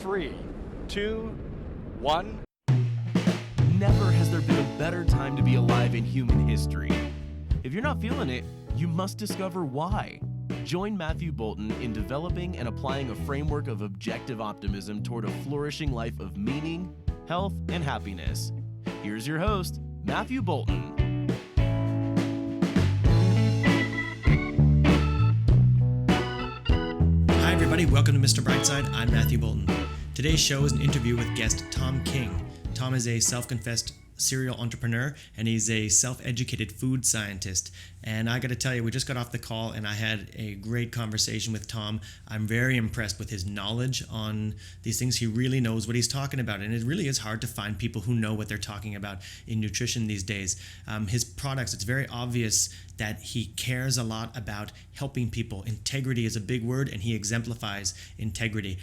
3, 2, 1. Never has there been a better time to be alive in human history. If you're not feeling it, you must discover why. Join Matthew Bolton in developing and applying a framework of objective optimism toward a flourishing life of meaning, health, and happiness. Here's your host, Matthew Bolton. Hi everybody, welcome to Mr. Brightside. I'm Matthew Bolton. Today's show is an interview with guest Thom King. Thom is a self-confessed serial entrepreneur, and he's a self-educated food scientist. And I got to tell you, we just got off the call and I had a great conversation with Thom. I'm very impressed with his knowledge on these things. He really knows what he's talking about, and it really is hard to find people who know what they're talking about in nutrition these days. His products, it's very obvious that he cares a lot about helping people. Integrity is a big word, and he exemplifies integrity.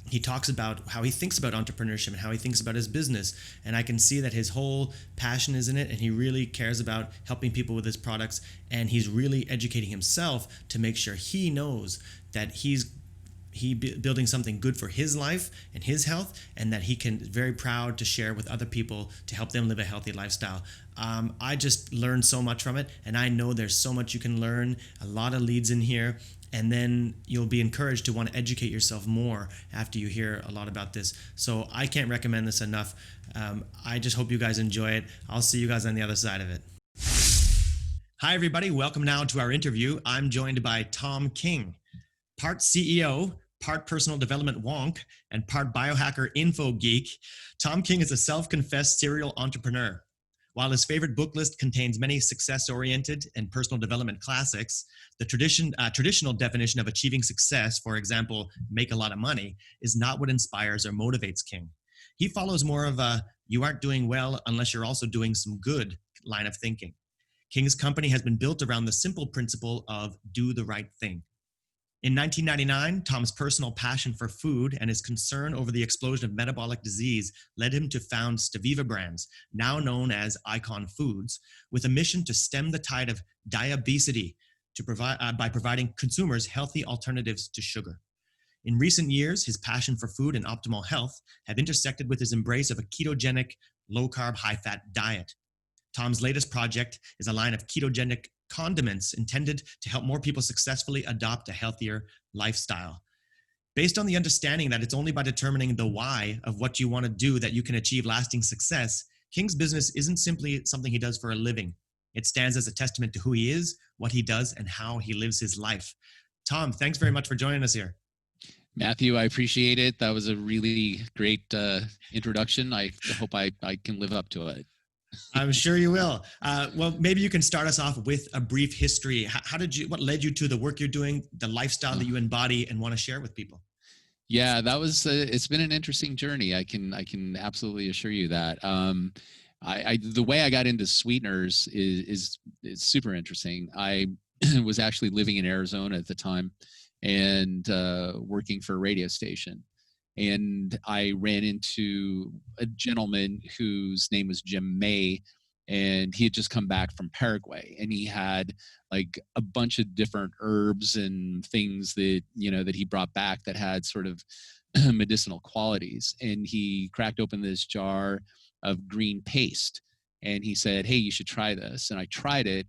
He talks about how he thinks about entrepreneurship and how he thinks about his business, and I can see that his whole passion is in it, and he really cares about helping people with his products, and he's really educating himself to make sure he knows that he's building something good for his life and his health, and that he can very proud to share with other people to help them live a healthy lifestyle. I just learned so much from it, and I know there's so much you can learn, a lot of leads in here, and then you'll be encouraged to want to educate yourself more after you hear a lot about this. So I can't recommend this enough. I just hope you guys enjoy it. I'll see you guys on the other side of it. Hi everybody, welcome now to our interview. I'm joined by Thom King, part CEO, part personal development wonk, and part biohacker info geek. Thom King is a self-confessed serial entrepreneur. While his favorite book list contains many success-oriented and personal development classics, the traditional definition of achieving success, for example, make a lot of money, is not what inspires or motivates King. He follows more of a you aren't doing well unless you're also doing some good line of thinking. King's company has been built around the simple principle of do the right thing. In 1999, Thom's personal passion for food and his concern over the explosion of metabolic disease led him to found Stevia Brands, now known as Icon Foods, with a mission to stem the tide of diabesity by providing consumers healthy alternatives to sugar. In recent years, his passion for food and optimal health have intersected with his embrace of a ketogenic, low-carb, high-fat diet. Thom's latest project is a line of ketogenic condiments intended to help more people successfully adopt a healthier lifestyle. Based on the understanding that it's only by determining the why of what you want to do that you can achieve lasting success, King's business isn't simply something he does for a living. It stands as a testament to who he is, what he does, and how he lives his life. Thom, thanks very much for joining us here. Matthew, I appreciate it. That was a really great introduction. I hope I can live up to it. I'm sure you will. Well, maybe you can start us off with a brief history. What led you to the work you're doing, the lifestyle that you embody and want to share with people? Yeah, that was, it's been an interesting journey. I can absolutely assure you that. The way I got into sweeteners is super interesting. I was actually living in Arizona at the time and working for a radio station. And I ran into a gentleman whose name was Jim May, and he had just come back from Paraguay, and he had like a bunch of different herbs and things that, that he brought back that had sort of medicinal qualities. And he cracked open this jar of green paste, and he said, "Hey, you should try this." And I tried it,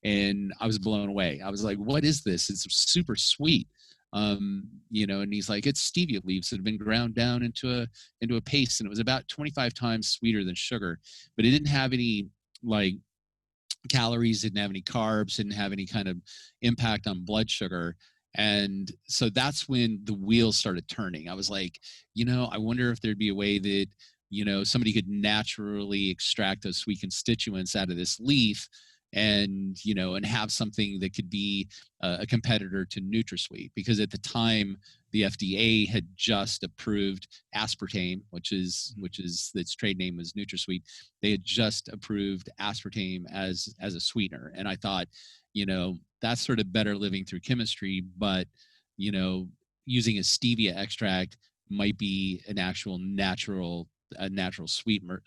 and I was blown away. I was like, "What is this? It's super sweet." And he's like, "It's stevia leaves that have been ground down into a paste," and it was about 25 times sweeter than sugar, but it didn't have any like calories, didn't have any carbs, didn't have any kind of impact on blood sugar. And so that's when the wheels started turning. I was like, I wonder if there'd be a way that, somebody could naturally extract those sweet constituents out of this leaf and have something that could be a competitor to NutraSweet, because at the time the FDA had just approved aspartame, which is its trade name was NutraSweet. They had just approved aspartame as a sweetener, and I thought, that's sort of better living through chemistry, but using a stevia extract might be an actual natural sweetener,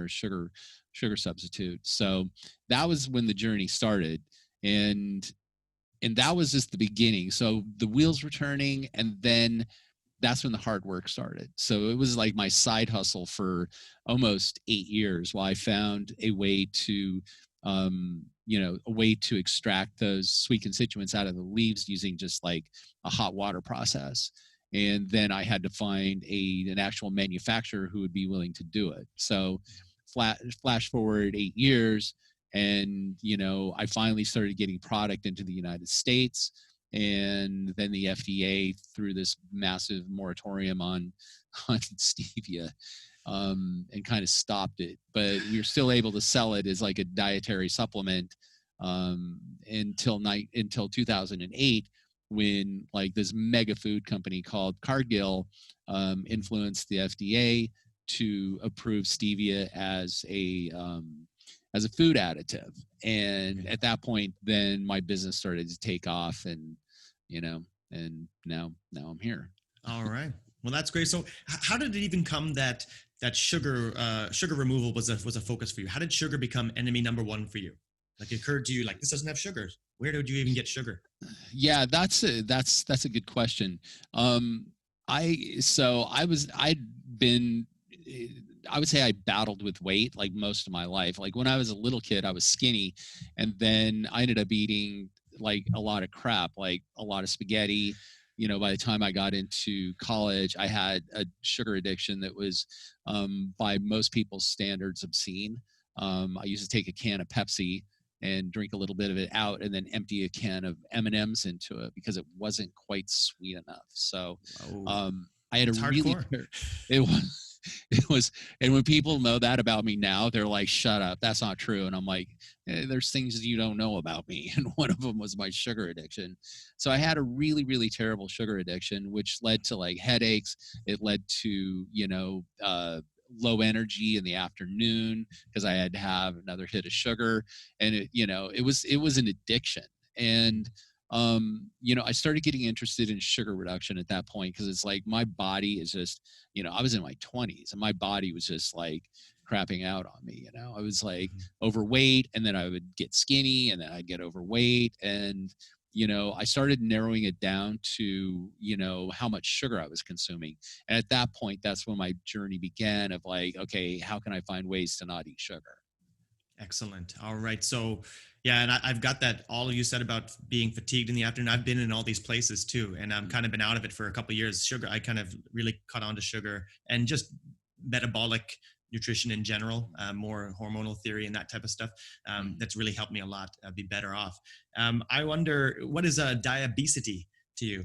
sugar substitute. So that was when the journey started, and that was just the beginning. So the wheels were turning, and then that's when the hard work started. So it was like my side hustle for almost 8 years while I found a way to, a way to extract those sweet constituents out of the leaves using just like a hot water process. And then I had to find an actual manufacturer who would be willing to do it. So flash forward 8 years, and I finally started getting product into the United States, and then the FDA threw this massive moratorium on stevia, and kind of stopped it. But we were still able to sell it as like a dietary supplement, until 2008, when like this mega food company called Cargill influenced the FDA to approve stevia as a food additive. And at that point, then my business started to take off, and and now I'm here. All right. Well, that's great. So how did it even come that sugar removal was a focus for you? How did sugar become enemy number one for you? Like, it occurred to you, like, this doesn't have sugar. Where did you even get sugar? Yeah, that's a good question. I would say I battled with weight like most of my life. Like when I was a little kid, I was skinny, and then I ended up eating like a lot of crap, like a lot of spaghetti. By the time I got into college, I had a sugar addiction that was, by most people's standards, obscene. I used to take a can of Pepsi and drink a little bit of it out, and then empty a can of M&Ms into it because it wasn't quite sweet enough. So I had it's a really it was, and when people know that about me now, they're like, shut up, that's not true. And I'm like, there's things you don't know about me. And one of them was my sugar addiction. So I had a really, really terrible sugar addiction, which led to like headaches. It led to, low energy in the afternoon because I had to have another hit of sugar. And it was an addiction. And I started getting interested in sugar reduction at that point because it's like my body is just, I was in my 20s and my body was just like crapping out on me. I was like overweight, and then I would get skinny, and then I'd get overweight. And, I started narrowing it down to, how much sugar I was consuming. And at that point, that's when my journey began of like, okay, how can I find ways to not eat sugar? Excellent. All right. So, yeah, and I've got that all you said about being fatigued in the afternoon. I've been in all these places too, and I've kind of been out of it for a couple of years. Sugar, I kind of really caught on to sugar and just metabolic nutrition in general, more hormonal theory and that type of stuff. That's really helped me a lot be better off. I wonder, what is diabesity to you?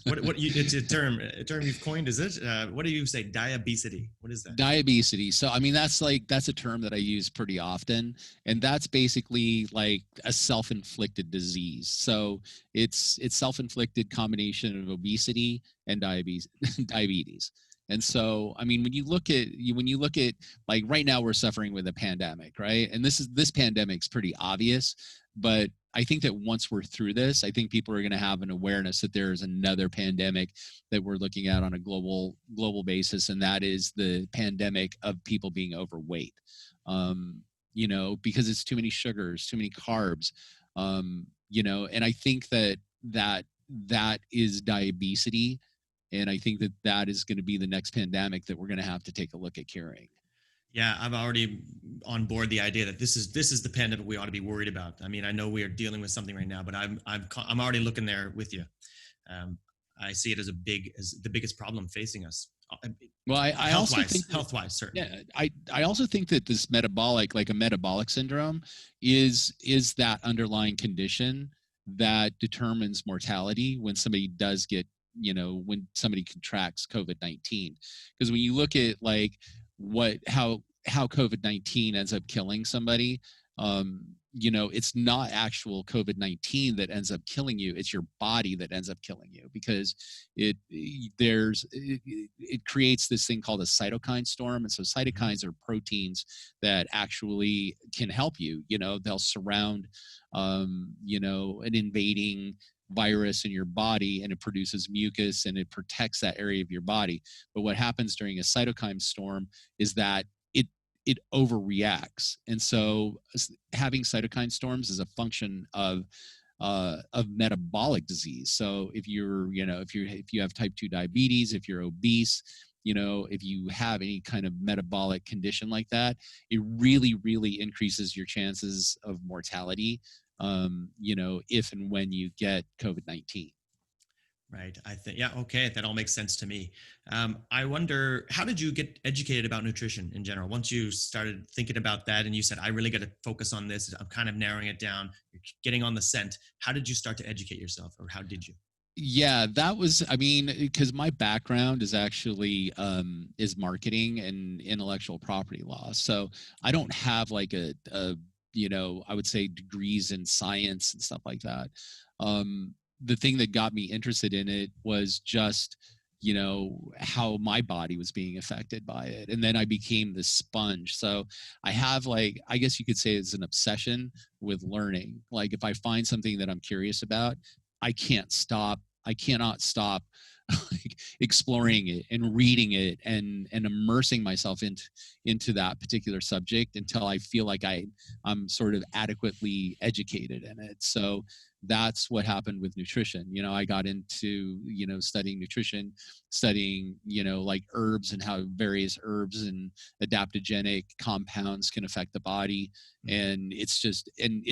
It's a term you've coined, is it? What do you say? Diabesity. What is that? Diabesity. So, I mean, that's a term that I use pretty often, and that's basically like a self-inflicted disease. So it's self-inflicted combination of obesity and diabetes. And so, I mean, when you look at like right now, we're suffering with a pandemic, right? And this pandemic's pretty obvious, but I think that once we're through this, I think people are going to have an awareness that there's another pandemic that we're looking at on a global basis, and that is the pandemic of people being overweight. Because it's too many sugars, too many carbs, and I think that is diabesity. And I think that is going to be the next pandemic that we're going to have to take a look at curing. Yeah, I'm already on board the idea that this is the pandemic we ought to be worried about. I mean, I know we are dealing with something right now, but I'm already looking there with you. I see it as the biggest problem facing us. Well, I also think health-wise, certainly. Yeah, I also think that this metabolic syndrome is that underlying condition that determines mortality when somebody does get, when somebody contracts COVID-19. Because when you look at like how COVID-19 ends up killing somebody, it's not actual COVID-19 that ends up killing you. It's your body that ends up killing you, because it creates this thing called a cytokine storm. And so cytokines are proteins that actually can help you. They'll surround, an invading virus in your body, and it produces mucus and it protects that area of your body. But what happens during a cytokine storm is that it overreacts. And so having cytokine storms is a function of of metabolic disease. So if you're, if you have type 2 diabetes, if you're obese, if you have any kind of metabolic condition like that, it really, really increases your chances of mortality, if and when you get COVID-19. Right. I think, yeah, okay. That all makes sense to me. I wonder, how did you get educated about nutrition in general? Once you started thinking about that and you said, I really got to focus on this, I'm kind of narrowing it down, you're getting on the scent. How did you start to educate yourself, or how did you? Yeah, that was, because my background is actually is marketing and intellectual property law. So I don't have like I would say degrees in science and stuff like that. The thing that got me interested in it was just, how my body was being affected by it. And then I became this sponge. So I have, like, I guess you could say it's an obsession with learning. Like if I find something that I'm curious about, I cannot stop like exploring it and reading it and immersing myself into that particular subject until I feel like I'm sort of adequately educated in it. So that's what happened with nutrition. I got into, studying nutrition, studying, like herbs and how various herbs and adaptogenic compounds can affect the body. And it's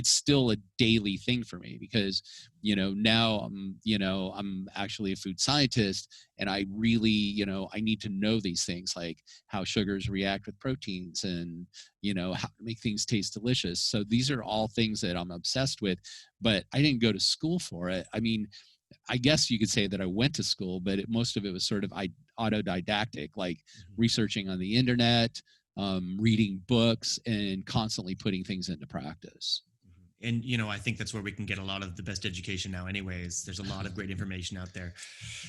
still a daily thing for me because, now I'm actually a food scientist, and I really, I need to know these things, like how sugars react with proteins and, how to make things taste delicious. So these are all things that I'm obsessed with, but I didn't go to school for it. I mean, I guess you could say that I went to school, but most of it was sort of autodidactic, like researching on the internet, reading books, and constantly putting things into practice. And I think that's where we can get a lot of the best education now anyways. There's a lot of great information out there,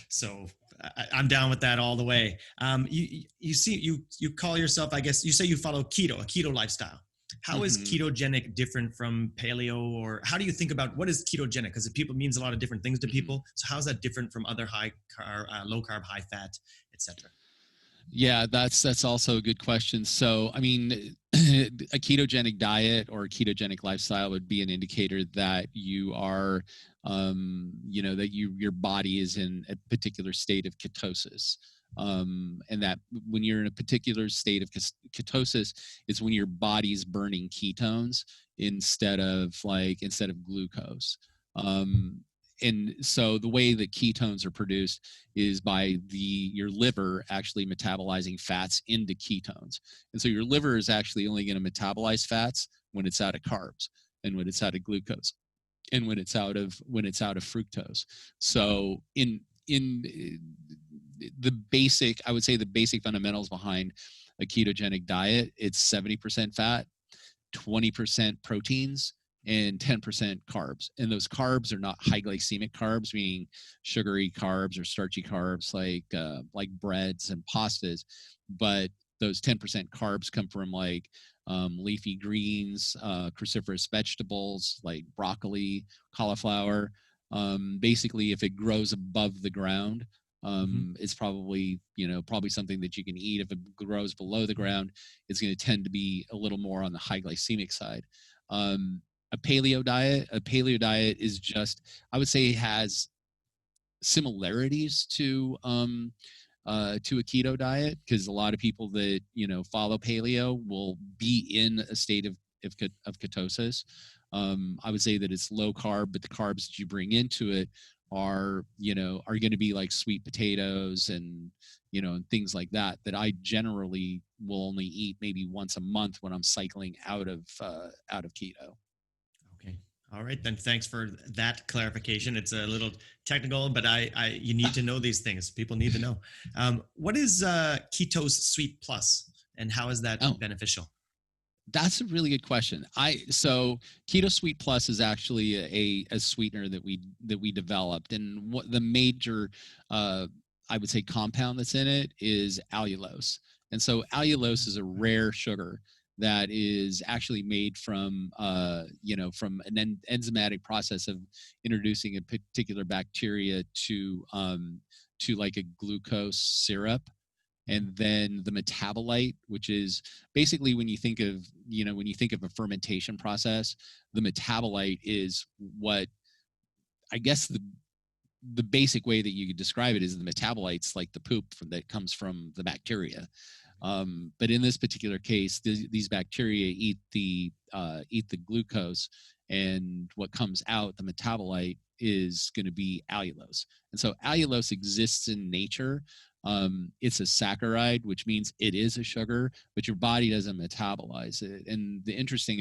so I'm down with that all the way. You call yourself, I guess you say you follow a keto lifestyle. How is ketogenic different from paleo, or how do you think about what is ketogenic? Because it means a lot of different things to people. So how is that different from other low carb, high fat, etc.? Yeah, that's also a good question. So, I mean, a ketogenic diet or a ketogenic lifestyle would be an indicator that you are, that your body is in a particular state of ketosis. And that when you're in a particular state of ketosis, it's when your body's burning ketones instead of glucose. And so the way that ketones are produced is by your liver actually metabolizing fats into ketones. And so your liver is actually only going to metabolize fats when it's out of carbs and when it's out of glucose and when it's out of fructose. So in the basic, I would say the basic fundamentals behind a ketogenic diet, it's 70% fat, 20% proteins, and 10% carbs. And those carbs are not high glycemic carbs, meaning sugary carbs or starchy carbs like breads and pastas, but those 10% carbs come from leafy greens, cruciferous vegetables like broccoli, cauliflower. Basically, if it grows above the ground, it's probably something that you can eat. If it grows below the ground, it's going to tend to be a little more on the high glycemic side. A paleo diet is just, I would say, has similarities to a keto diet, because a lot of people that follow paleo will be in a state of ketosis. I would say that it's low carb, but the carbs that you bring into it are going to be like sweet potatoes and and things like that I generally will only eat maybe once a month when I'm cycling out of keto. Okay. All right, then. Thanks for that clarification. It's a little technical, but you need to know these things. People need to know. What is Ketose Sweet Plus, and how is that beneficial? That's a really good question. So Keto Sweet Plus is actually a sweetener that we developed, and what the major I would say compound that's in it is allulose. And so allulose is a rare sugar that is actually made from from an enzymatic process of introducing a particular bacteria to like a glucose syrup. And then the metabolite, which is basically when you think of a fermentation process, the metabolite is what I guess the basic way that you could describe it is the metabolites, like the poop that comes from the bacteria. But in this particular case, these bacteria eat the glucose, and what comes out, the metabolite, is going to be allulose. And so allulose exists in nature. It's a saccharide, which means it is a sugar, but your body doesn't metabolize it. And the interesting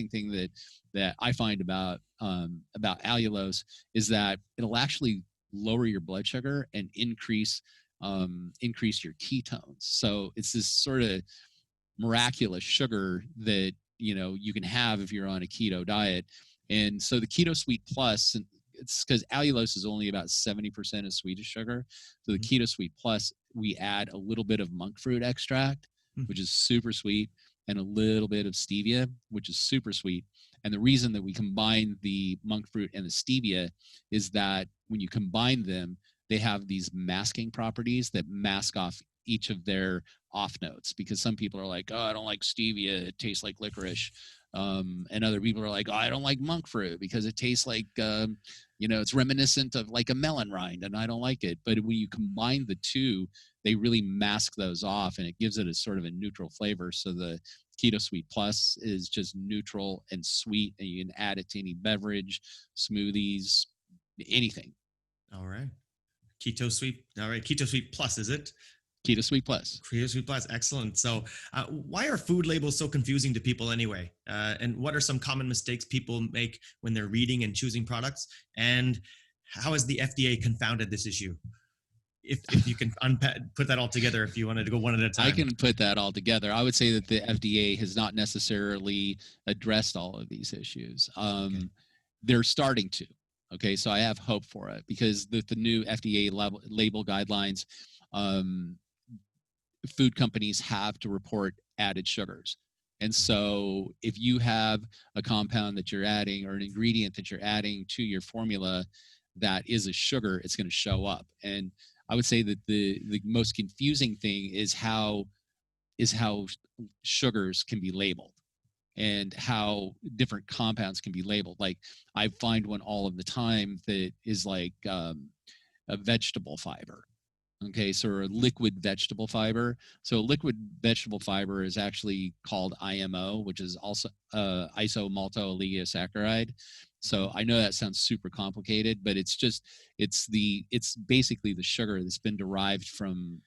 thing that I find about allulose is that it'll actually lower your blood sugar and increase your ketones. So it's this sort of miraculous sugar that you can have if you're on a keto diet. And so the Keto Sweet Plus, and it's because allulose is only about 70% of Swedish sugar. So the Keto Sweet Plus, we add a little bit of monk fruit extract, which is super sweet, and a little bit of stevia, which is super sweet. And the reason that we combine the monk fruit and the stevia is that when you combine them, they have these masking properties that mask off each of their off notes, because some people are like, oh, I don't like stevia, it tastes like licorice. And other people are like, oh, I don't like monk fruit because it tastes like, it's reminiscent of like a melon rind, and I don't like it. But when you combine the two, they really mask those off, and it gives it a sort of a neutral flavor. So the Keto Sweet Plus is just neutral and sweet, and you can add it to any beverage, smoothies, anything. All right. Keto Sweet. All right. Keto Sweet Plus, is it? Keto Sweet Plus. Keto Sweet Plus. Excellent. So why are food labels so confusing to people anyway? And what are some common mistakes people make when they're reading and choosing products? And how has the FDA confounded this issue? If you can put that all together, if you wanted to go one at a time. I can put that all together. I would say that the FDA has not necessarily addressed all of these issues. Okay. They're starting to. Okay, so I have hope for it, because the new FDA label guidelines, food companies have to report added sugars. And so if you have a compound that you're adding, or an ingredient that you're adding to your formula that is a sugar, it's going to show up. And I would say that the most confusing thing is how sugars can be labeled, and how different compounds can be labeled. Like, I find one all of the time that is like a vegetable fiber. Okay, so a liquid vegetable fiber. So liquid vegetable fiber is actually called IMO, which is also isomaltooligosaccharide. So I know that sounds super complicated, but it's basically the sugar that's been derived from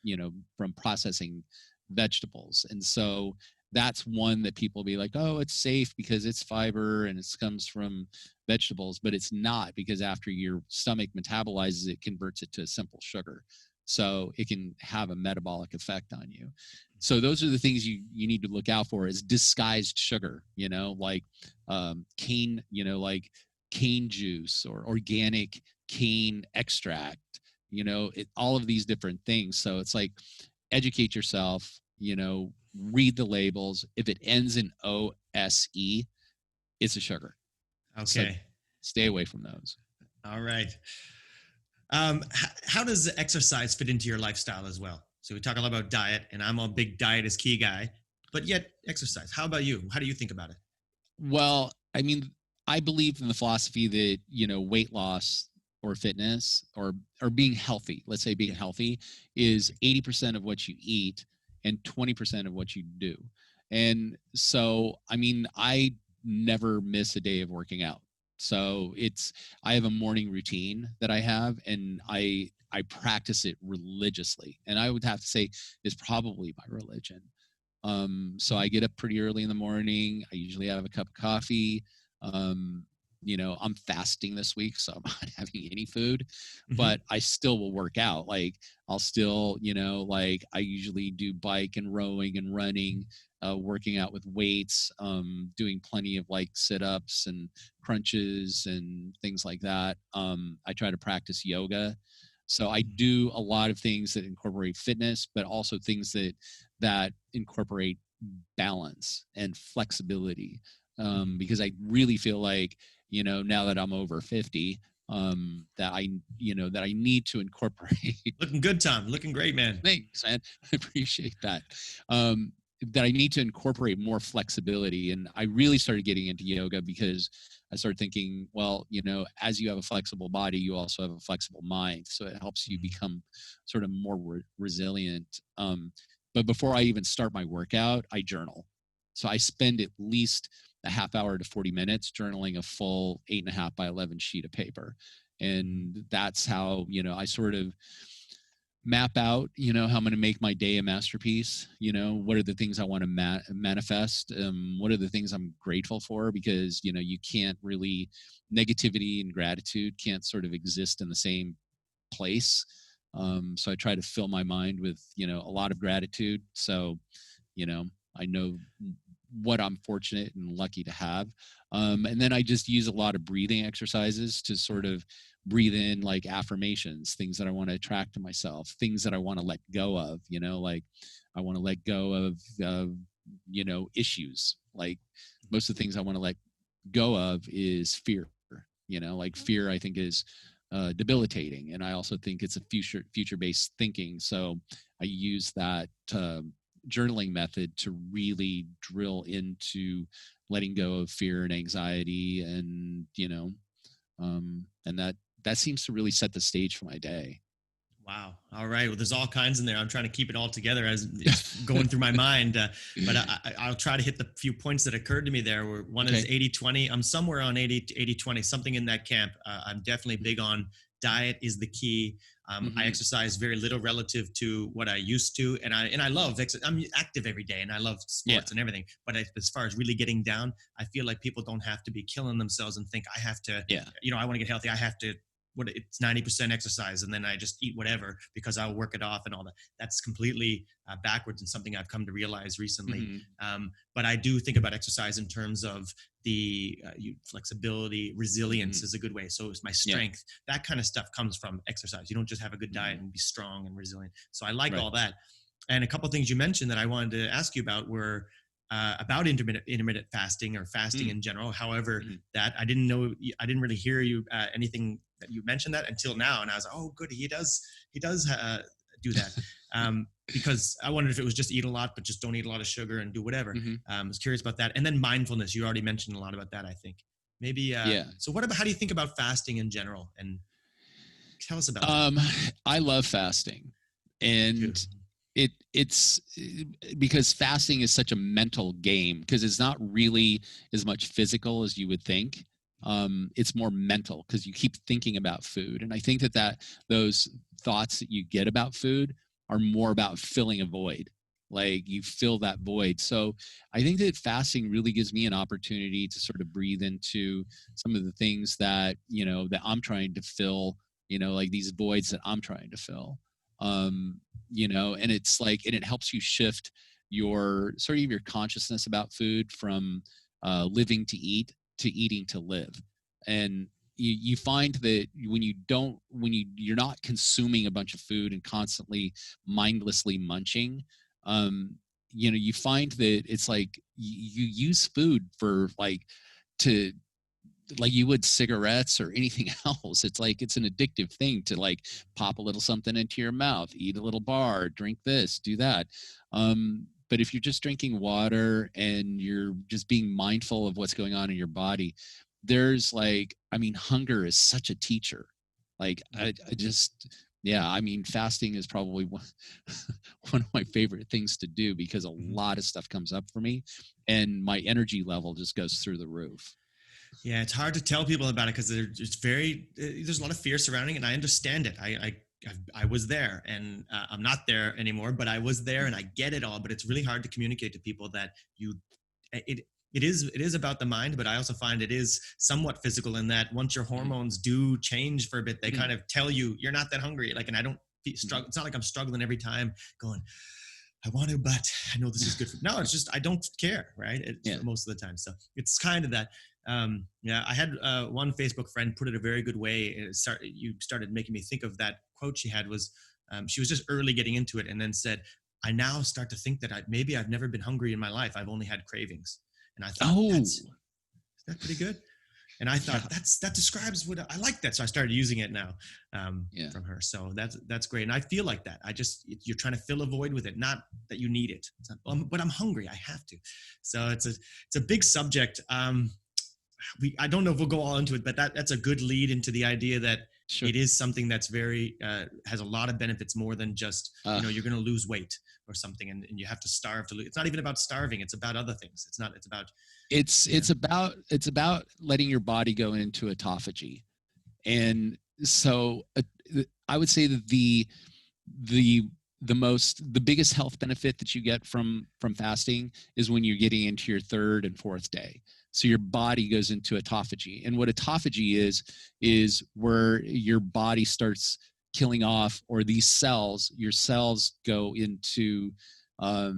processing vegetables. And so that's one that people be like, oh, it's safe because it's fiber and it comes from vegetables, but it's not, because after your stomach metabolizes it, converts it to a simple sugar. So it can have a metabolic effect on you. So those are the things you need to look out for, is disguised sugar, like cane, like cane juice or organic cane extract, all of these different things. So it's like, educate yourself, read the labels. If it ends in OSE, it's a sugar. Okay. So stay away from those. All right. How does exercise fit into your lifestyle as well? So we talk a lot about diet, and I'm a big diet is key guy, but yet exercise. How about you? How do you think about it? Well, I mean, I believe in the philosophy that, weight loss or fitness or being healthy, let's say being healthy, is 80% of what you eat and 20% of what you do. And so, I mean, I never miss a day of working out. So I have a morning routine that I have, and I practice it religiously. And I would have to say it's probably my religion. So I get up pretty early in the morning. I usually have a cup of coffee. I'm fasting this week, so I'm not having any food, but I still will work out. Like, I'll still, like, I usually do bike and rowing and running, working out with weights, doing plenty of like sit-ups and crunches and things like that. I try to practice yoga. So I do a lot of things that incorporate fitness, but also things that incorporate balance and flexibility. Because I really feel like, now that I'm over 50, that I need to incorporate. Looking good, Tom. Looking great, man. Thanks, man. I appreciate that. that I need to incorporate more flexibility. And I really started getting into yoga because I started thinking, well, as you have a flexible body, you also have a flexible mind. So it helps you become sort of more resilient. But before I even start my workout, I journal. So I spend at least a half hour to 40 minutes journaling a full 8.5 by 11 sheet of paper. And that's how, I sort of map out, how I'm going to make my day a masterpiece. What are the things I want to manifest? What are the things I'm grateful for? Because, you can't really, negativity and gratitude can't sort of exist in the same place. So I try to fill my mind with, a lot of gratitude. So, I know what I'm fortunate and lucky to have. And then I just use a lot of breathing exercises to sort of breathe in like affirmations, things that I want to attract to myself, things that I want to let go of, like I want to let go of issues. Like most of the things I want to let go of is fear, like fear I think is debilitating. And I also think it's a future-based thinking. So I use that journaling method to really drill into letting go of fear and anxiety, and and that seems to really set the stage for my day. Wow. All right. Well, there's all kinds in there. I'm trying to keep it all together as it's going through my mind. But I'll try to hit the few points that occurred to me there. Where one is 80-20. I'm somewhere on 80-20, something in that camp. I'm definitely big on diet is the key. I exercise very little relative to what I used to. And I love, I'm active every day and I love sports and everything. But as far as really getting down, I feel like people don't have to be killing themselves and think I have to, I want to get healthy. I have to, it's 90% exercise and then I just eat whatever because I'll work it off and all that. That's completely backwards and something I've come to realize recently. But I do think about exercise in terms of the flexibility, resilience is a good way. So it's my strength. That kind of stuff comes from exercise. You don't just have a good diet and be strong and resilient. So I like all that. And a couple of things you mentioned that I wanted to ask you about were about intermittent fasting or fasting in general. However, that I didn't really hear you anything that you mentioned that until now, and I was like, oh, good, he does do that. Because I wondered if it was just eat a lot, but just don't eat a lot of sugar and do whatever. I was curious about that. And then mindfulness, you already mentioned a lot about that, I think. Maybe. So how do you think about fasting in general? And tell us about that. I love fasting, and it's because fasting is such a mental game because it's not really as much physical as you would think. It's more mental because you keep thinking about food. And I think that those thoughts that you get about food are more about filling a void. Like you fill that void. So I think that fasting really gives me an opportunity to sort of breathe into some of the things that, that I'm trying to fill, like these voids that I'm trying to fill. And it's like, and it helps you shift your sort of your consciousness about food from living to eat to eating to live. And you find that when you're not consuming a bunch of food and constantly mindlessly munching, you find that it's like you use food for like you would cigarettes or anything else. It's like it's an addictive thing to like pop a little something into your mouth, eat a little bar, drink this, do that. But if you're just drinking water and you're just being mindful of what's going on in your body, there's hunger is such a teacher. Like fasting is probably one of my favorite things to do because a lot of stuff comes up for me and my energy level just goes through the roof. Yeah, it's hard to tell people about it because there's a lot of fear surrounding it, and I understand it. I was there, and I'm not there anymore, but I was there, and I get it all. But it's really hard to communicate to people that it is about the mind, but I also find it is somewhat physical in that once your hormones do change for a bit, they kind of tell you you're not that hungry. Like, and I don't struggle. It's not like I'm struggling every time going, I want to, but I know this is good for me. No, it's just, I don't care. Right. Most of the time. So it's kind of that. I had one Facebook friend put it a very good way. You started making me think of that quote she had was, she was just early getting into it and then said, I now start to think that maybe I've never been hungry in my life. I've only had cravings. And I thought, is that pretty good? And I thought that describes what I like that. So I started using it now Yeah. from her. So that's great. And I feel like that. You're trying to fill a void with it, not that you need it. It's not, but I'm hungry. I have to. So it's a big subject. I don't know if we'll go all into it, but that's a good lead into the idea that Sure. it is something that's very has a lot of benefits, more than just you're going to lose weight or something, and you have to starve to lose. It's not even about starving; it's about other things. It's about it's about letting your body go into autophagy, and so I would say that the biggest health benefit that you get from fasting is when you're getting into your third and fourth day. So your body goes into autophagy, and what autophagy is where your body starts killing off, or these cells, your cells go into a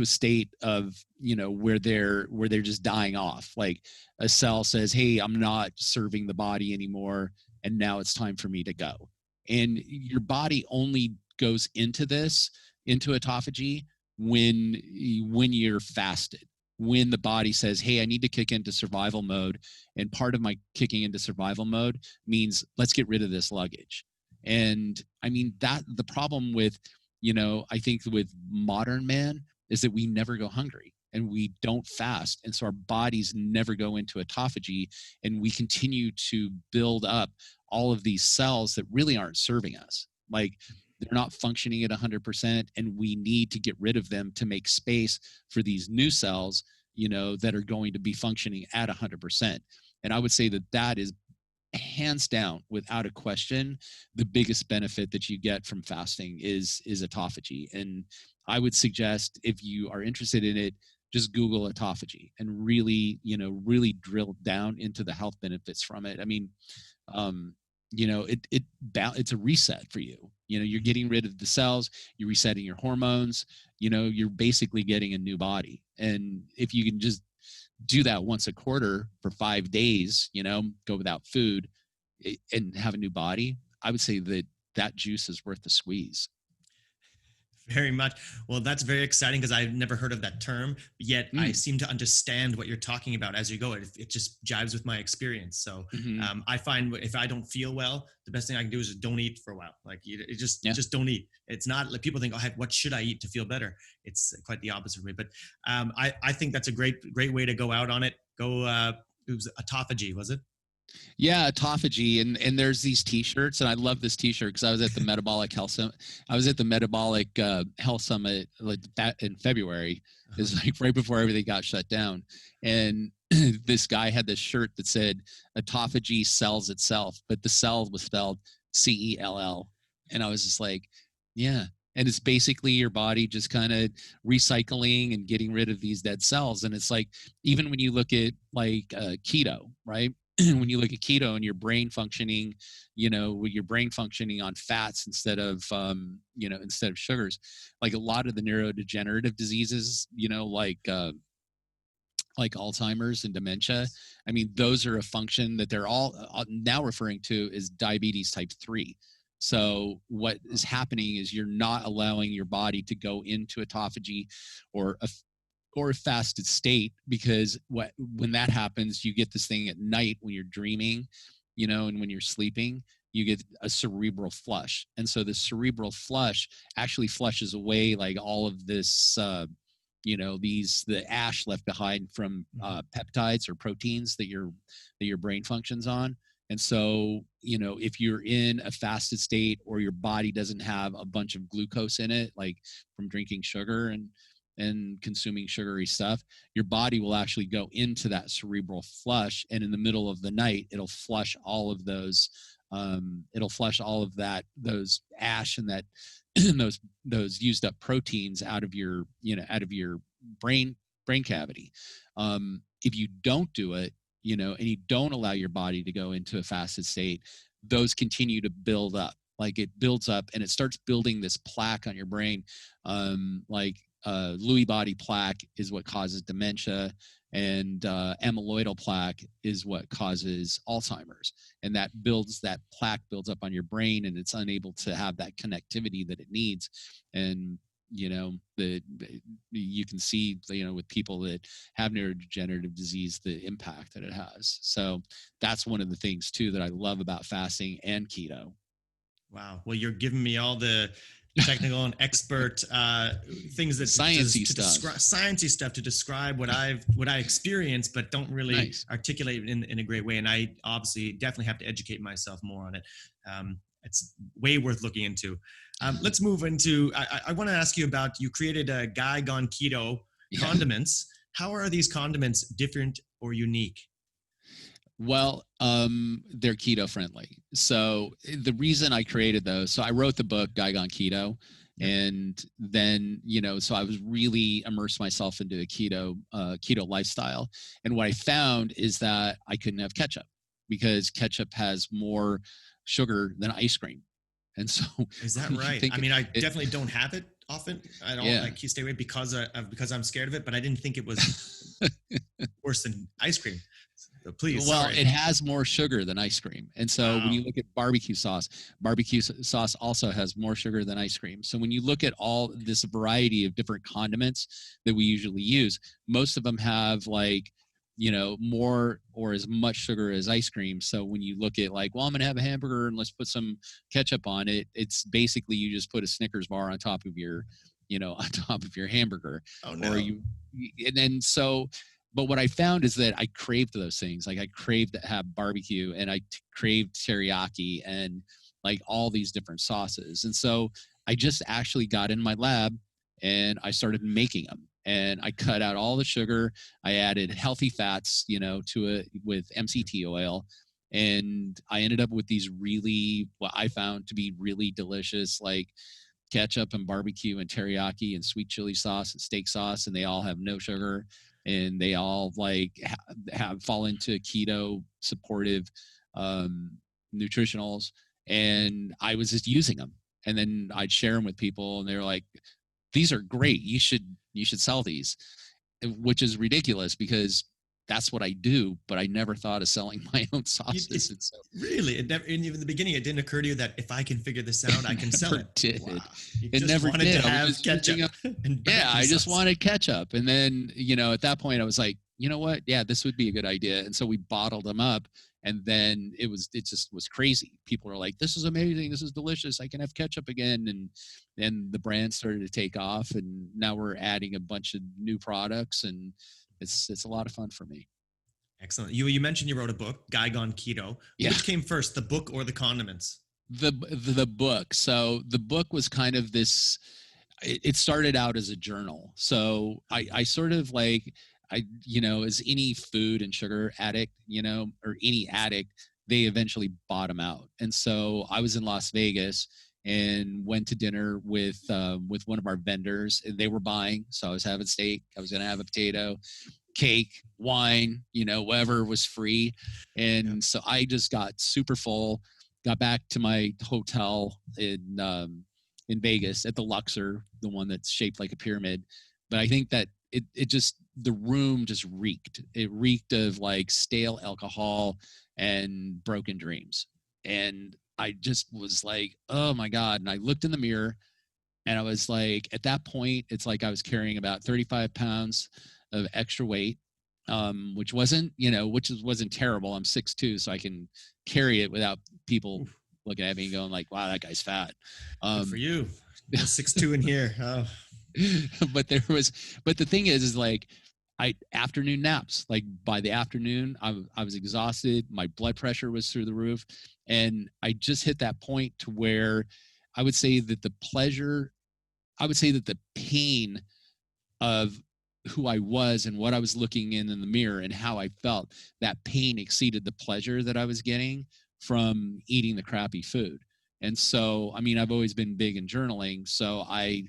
state of where they're just dying off. Like a cell says, hey, I'm not serving the body anymore, and now it's time for me to go. And your body only goes into autophagy when you're fasted, when the body says, hey, I need to kick into survival mode. And part of my kicking into survival mode means let's get rid of this luggage. And I mean, that the problem with I think with modern man is that we never go hungry and we don't fast. And so our bodies never go into autophagy, and we continue to build up all of these cells that really aren't serving us. Like they're not functioning at 100%, and we need to get rid of them to make space for these new cells, that are going to be functioning at 100%. And I would say that is hands down, without a question, the biggest benefit that you get from fasting is autophagy. And I would suggest, if you are interested in it, just Google autophagy and really drill down into the health benefits from it. I mean, it's a reset for you. You're getting rid of the cells, you're resetting your hormones, you're basically getting a new body. And if you can just do that once a quarter for 5 days, go without food and have a new body, I would say that juice is worth the squeeze. Very much. Well, that's very exciting, because I've never heard of that term, yet I seem to understand what you're talking about as you go. It just jives with my experience. So I find if I don't feel well, the best thing I can do is just don't eat for a while. Like just don't eat. It's not like people think, oh, what should I eat to feel better? It's quite the opposite way. But I think that's a great way to go out on it. It was autophagy, was it? Yeah, autophagy, and there's these T-shirts, and I love this T-shirt because I was at the Metabolic Health Summit. I was at the Metabolic Health Summit like that in February. It was like right before everything got shut down, and this guy had this shirt that said "Autophagy sells itself," but the cell was spelled CELL, and I was just like, yeah. And it's basically your body just kind of recycling and getting rid of these dead cells. And it's like, even when you look at like keto, right? When you look at keto and your brain functioning, with your brain functioning on fats instead of sugars, like a lot of the neurodegenerative diseases, like Alzheimer's and dementia. I mean, those are a function that they're all now referring to as diabetes type 3. So what is happening is you're not allowing your body to go into autophagy or a fasted state, because when that happens, you get this thing at night when you're dreaming, and when you're sleeping, you get a cerebral flush. And so the cerebral flush actually flushes away like all of this, the ash left behind from peptides or proteins that your brain functions on. And so, if you're in a fasted state, or your body doesn't have a bunch of glucose in it, like from drinking sugar and consuming sugary stuff, your body will actually go into that cerebral flush, and in the middle of the night, it'll flush all of those those ash and that those used up proteins out of your brain cavity. If you don't do it, and you don't allow your body to go into a fasted state, those continue to build up. Like it builds up and it starts building this plaque on your brain. Lewy body plaque is what causes dementia, and amyloidal plaque is what causes Alzheimer's. And that plaque builds up on your brain, and it's unable to have that connectivity that it needs. And you can see, with people that have neurodegenerative disease, the impact that it has. So that's one of the things too that I love about fasting and keto. Wow. Well, you're giving me all the technical and expert things that Sciencey to stuff. describe sciencey stuff to describe what I experienced, but don't really Nice. articulate it in a great way. And I obviously definitely have to educate myself more on it. It's way worth looking into. Let's move into. I want to ask you about, you created a Guy Gone Keto condiments. How are these condiments different or unique? Well, they're keto friendly. So the reason I created those, so I wrote the book Guy Gone Keto, and then, so I was really immersed myself into a keto lifestyle. And what I found is that I couldn't have ketchup because ketchup has more sugar than ice cream. And so is that right? I mean, I definitely don't have it often. I don't. I stay away because I'm scared of it. But I didn't think it was worse than ice cream. So please. Well, sorry. It has more sugar than ice cream, and so when you look at barbecue sauce also has more sugar than ice cream. So when you look at all this variety of different condiments that we usually use, most of them have more or as much sugar as ice cream. So when you look at I'm going to have a hamburger and let's put some ketchup on it, it's basically you just put a Snickers bar on top of your, on top of your hamburger. Oh, no. But what I found is that I craved those things. I craved to have barbecue, and I craved teriyaki and all these different sauces. And so I just actually got in my lab and I started making them. And I cut out all the sugar. I added healthy fats, to it with MCT oil. And I ended up with these what I found to be really delicious, ketchup and barbecue and teriyaki and sweet chili sauce and steak sauce. And they all have no sugar. And they all fall into keto supportive nutritionals. And I was just using them. And then I'd share them with people, and they were like, these are great. You should sell these, which is ridiculous because that's what I do, but I never thought of selling my own sauces. Really? It never, in the beginning, it didn't occur to you that if I can figure this out, I can sell it. Did. Wow. It never did. To have ketchup. I just wanted ketchup. And then, at that point I was like, you know what? Yeah, this would be a good idea. And so we bottled them up. And then it just was crazy. People were like, this is amazing. This is delicious. I can have ketchup again. And then the brand started to take off. And now we're adding a bunch of new products. And it's a lot of fun for me. Excellent. You mentioned you wrote a book, Guy Gone Keto. Yeah. Which came first, the book or the condiments? The book. So the book was kind of this, it started out as a journal. So I sort of as any food and sugar addict, or any addict, they eventually bottom out. And so I was in Las Vegas and went to dinner with one of our vendors. They were buying, so I was having steak. I was going to have a potato, cake, wine, whatever was free. And so I just got super full, got back to my hotel in Vegas at the Luxor, the one that's shaped like a pyramid. But I think that the room just reeked. It reeked of stale alcohol and broken dreams. And I just was like, oh my God. And I looked in the mirror and I was like, at that point, it's like I was carrying about 35 pounds of extra weight, which wasn't terrible. I'm 6'2", so I can carry it without people looking at me and going like, wow, that guy's fat. Good for you. 6'2" in here. Oh. But the thing is afternoon naps. By the afternoon, I was exhausted. My blood pressure was through the roof. And I just hit that point to where I would say that the pain of who I was and what I was looking in the mirror and how I felt, that pain exceeded the pleasure that I was getting from eating the crappy food. And so, I've always been big in journaling. So I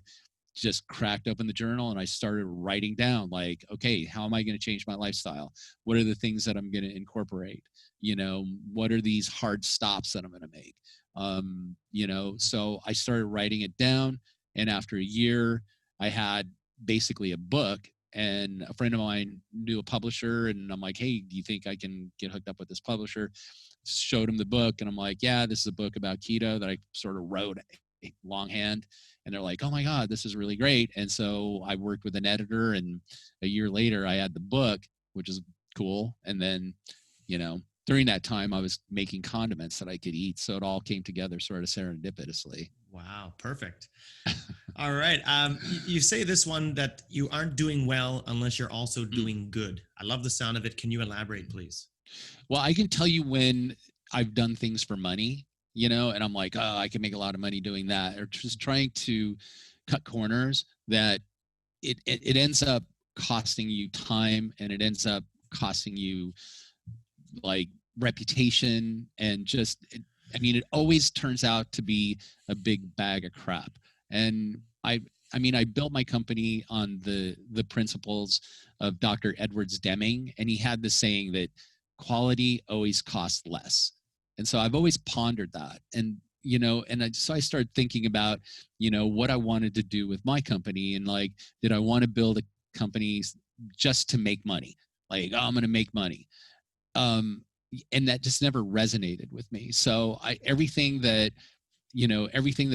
just cracked open the journal and I started writing down okay, how am I going to change my lifestyle? What are the things that I'm going to incorporate? What are these hard stops that I'm going to make? So I started writing it down. And after a year, I had basically a book, and a friend of mine knew a publisher, and I'm like, hey, do you think I can get hooked up with this publisher? Showed him the book, and I'm like, yeah, this is a book about keto that I sort of wrote longhand. and they're like, oh my God, this is really great. And so I worked with an editor, and a year later I had the book, which is cool. And then, during that time I was making condiments that I could eat. So it all came together sort of serendipitously. Wow, perfect. All right. You say this one that you aren't doing well unless you're also doing good. I love the sound of it. Can you elaborate, please? Well, I can tell you when I've done things for money, and I'm like, oh, I can make a lot of money doing that, or just trying to cut corners that it ends up costing you time, and it ends up costing you like reputation, and just it always turns out to be a big bag of crap. And I built my company on the principles of Dr. Edwards Deming, and he had the saying that quality always costs less. And so I've always pondered that. And so I started thinking about what I wanted to do with my company, and like, did I want to build a company just to make money? Like, oh, I'm going to make money. And that just never resonated with me. So everything that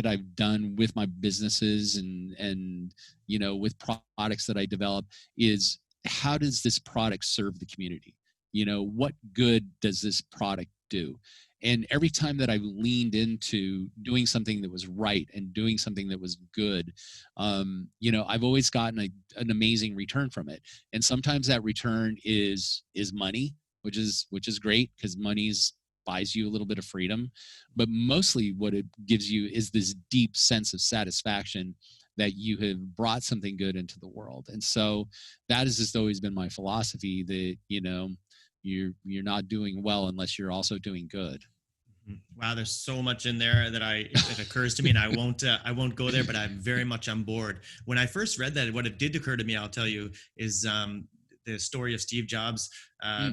I've done with my businesses and with products that I develop is, how does this product serve the community? What good does this product do? And every time that I've leaned into doing something that was right and doing something that was good, I've always gotten an amazing return from it. And sometimes that return is money, which is great, because money's buys you a little bit of freedom. But mostly what it gives you is this deep sense of satisfaction that you have brought something good into the world. And so that has just always been my philosophy, that you're not doing well unless you're also doing good. Wow, there's so much in there that occurs to me, and I won't go there, but I'm very much on board. When I first read that, what it did occur to me, I'll tell you, is the story of Steve Jobs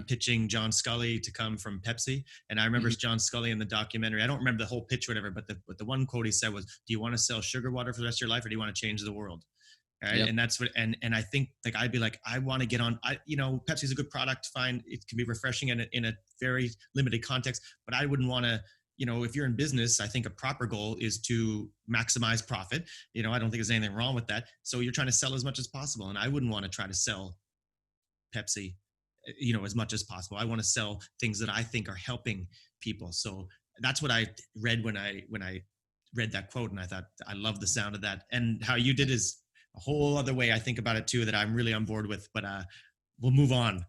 pitching John Scully to come from Pepsi. And I remember John Scully in the documentary. I don't remember the whole pitch or whatever, but the one quote he said was, "Do you want to sell sugar water for the rest of your life, or do you want to change the world?" Right. Yep. And that's what, and I think, like, I'd be like, I want to get on, Pepsi's a good product. Fine. It can be refreshing in a very limited context, but I wouldn't want to, if you're in business, I think a proper goal is to maximize profit. I don't think there's anything wrong with that. So you're trying to sell as much as possible. And I wouldn't want to try to sell Pepsi, as much as possible. I want to sell things that I think are helping people. So that's what I read when I read that quote. And I thought, I love the sound of that. And how you did is a whole other way I think about it too, that I'm really on board with, but we'll move on.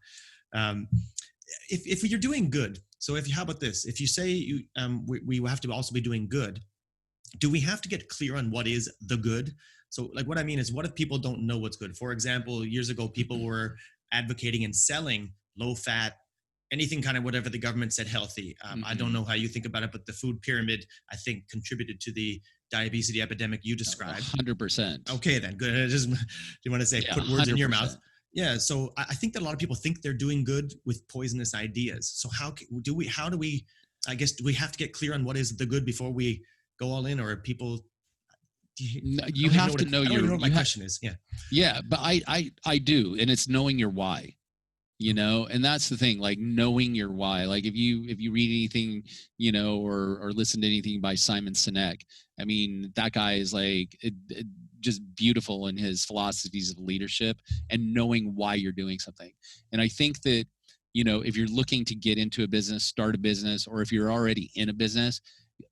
If you're doing good, so how about this? If you say we have to also be doing good, do we have to get clear on what is the good? So like, what I mean is, what if people don't know what's good? For example, years ago, people were advocating and selling low fat, anything kind of whatever the government said healthy. I don't know how you think about it, but the food pyramid, I think, contributed to the diabetes epidemic you described. 100%. Okay, then good. I just, do you want to say, put words 100%. In your mouth? Yeah. So I think that a lot of people think they're doing good with poisonous ideas. So how do we, I guess, do we have to get clear on what is the good before we go all in, or people? You have to know your. I don't know what my question is. Yeah. Yeah, but I do, and it's knowing your why. And that's the thing, like knowing your why. Like if you read anything, or listen to anything by Simon Sinek, I mean, that guy is like just beautiful in his philosophies of leadership and knowing why you're doing something. And I think that, if you're looking to get into a business, start a business, or if you're already in a business,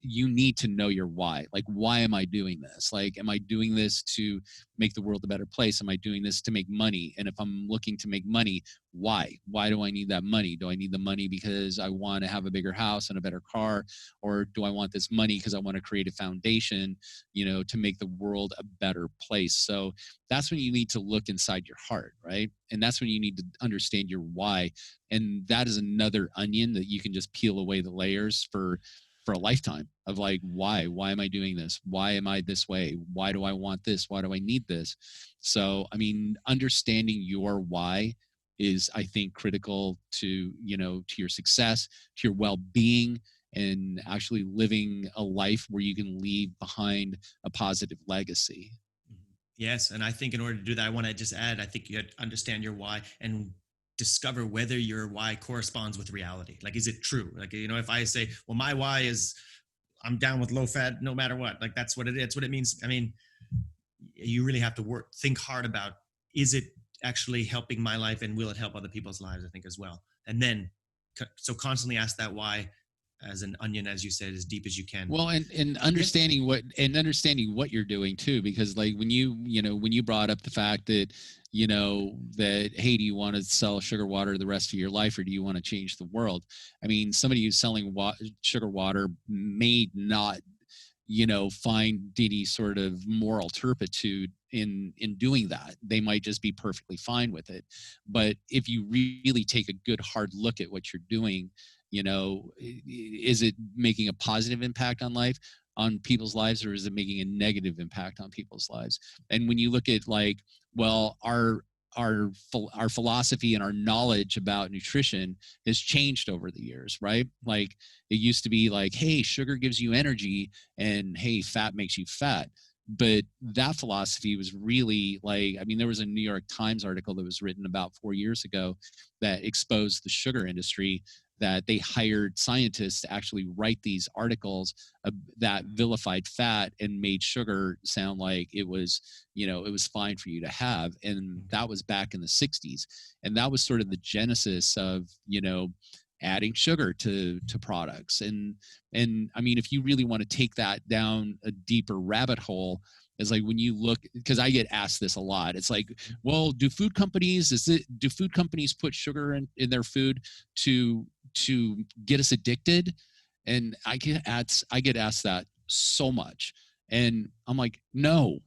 you need to know your why. Like, why am I doing this? Like, am I doing this to make the world a better place? Am I doing this to make money? And if I'm looking to make money, why? Why do I need that money? Do I need the money because I want to have a bigger house and a better car? Or do I want this money because I want to create a foundation, to make the world a better place? So that's when you need to look inside your heart, right? And that's when you need to understand your why. And that is another onion that you can just peel away the layers for a lifetime of like, why am I doing this? Why am I this way? Why do I want this? Why do I need this? So, I mean, understanding your why is, I think, critical to, to your success, to your well-being, and actually living a life where you can leave behind a positive legacy. Yes. And I think in order to do that, I want to just add, I think you have to understand your why and discover whether your why corresponds with reality. Like, is it true? Like, if I say, well, my why is I'm down with low fat no matter what, like that's what it is. That's what it means. I mean, you really have to think hard about, is it actually helping my life, and will it help other people's lives, I think, as well. And then, so constantly ask that why, as an onion, as you said, as deep as you can. Well, and understanding what you're doing too, because like when you brought up the fact that, that, hey, do you want to sell sugar water the rest of your life, or do you want to change the world? I mean, somebody who's selling sugar water may not, find any sort of moral turpitude in doing that. They might just be perfectly fine with it. But if you really take a good hard look at what you're doing, is it making a positive impact on people's lives, or is it making a negative impact on people's lives? And when you look at like, well, our philosophy and our knowledge about nutrition has changed over the years, right? Like it used to be like, hey, sugar gives you energy, and hey, fat makes you fat. But that philosophy was really like, I mean, there was a New York Times article that was written about 4 years ago that exposed the sugar industry, that they hired scientists to actually write these articles that vilified fat and made sugar sound like it was, it was fine for you to have. And that was back in the 60s. And that was sort of the genesis of, adding sugar to products. And I mean, if you really want to take that down a deeper rabbit hole, is like when you look, because I get asked this a lot. It's like, well, do food companies put sugar in their food to get us addicted? And I get asked that so much, and I'm like, no,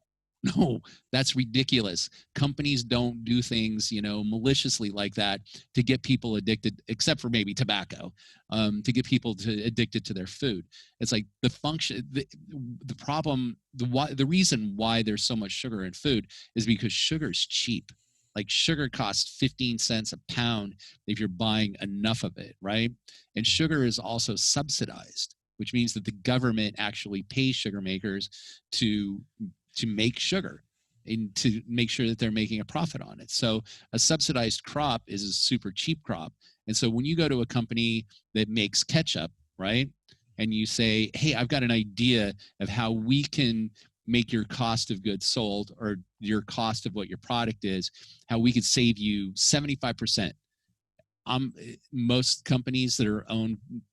that's ridiculous. Companies don't do things, maliciously like that to get people addicted, except for maybe tobacco, to get people addicted to their food. It's like the function, the problem, the reason why there's so much sugar in food is because sugar is cheap. Like sugar costs 15 cents a pound if you're buying enough of it, right? And sugar is also subsidized, which means that the government actually pays sugar makers to make sugar and to make sure that they're making a profit on it. So a subsidized crop is a super cheap crop. And so when you go to a company that makes ketchup, right, and you say, hey, I've got an idea of how we can make your cost of goods sold, or your cost of what your product is, how we could save you 75%. Most companies that are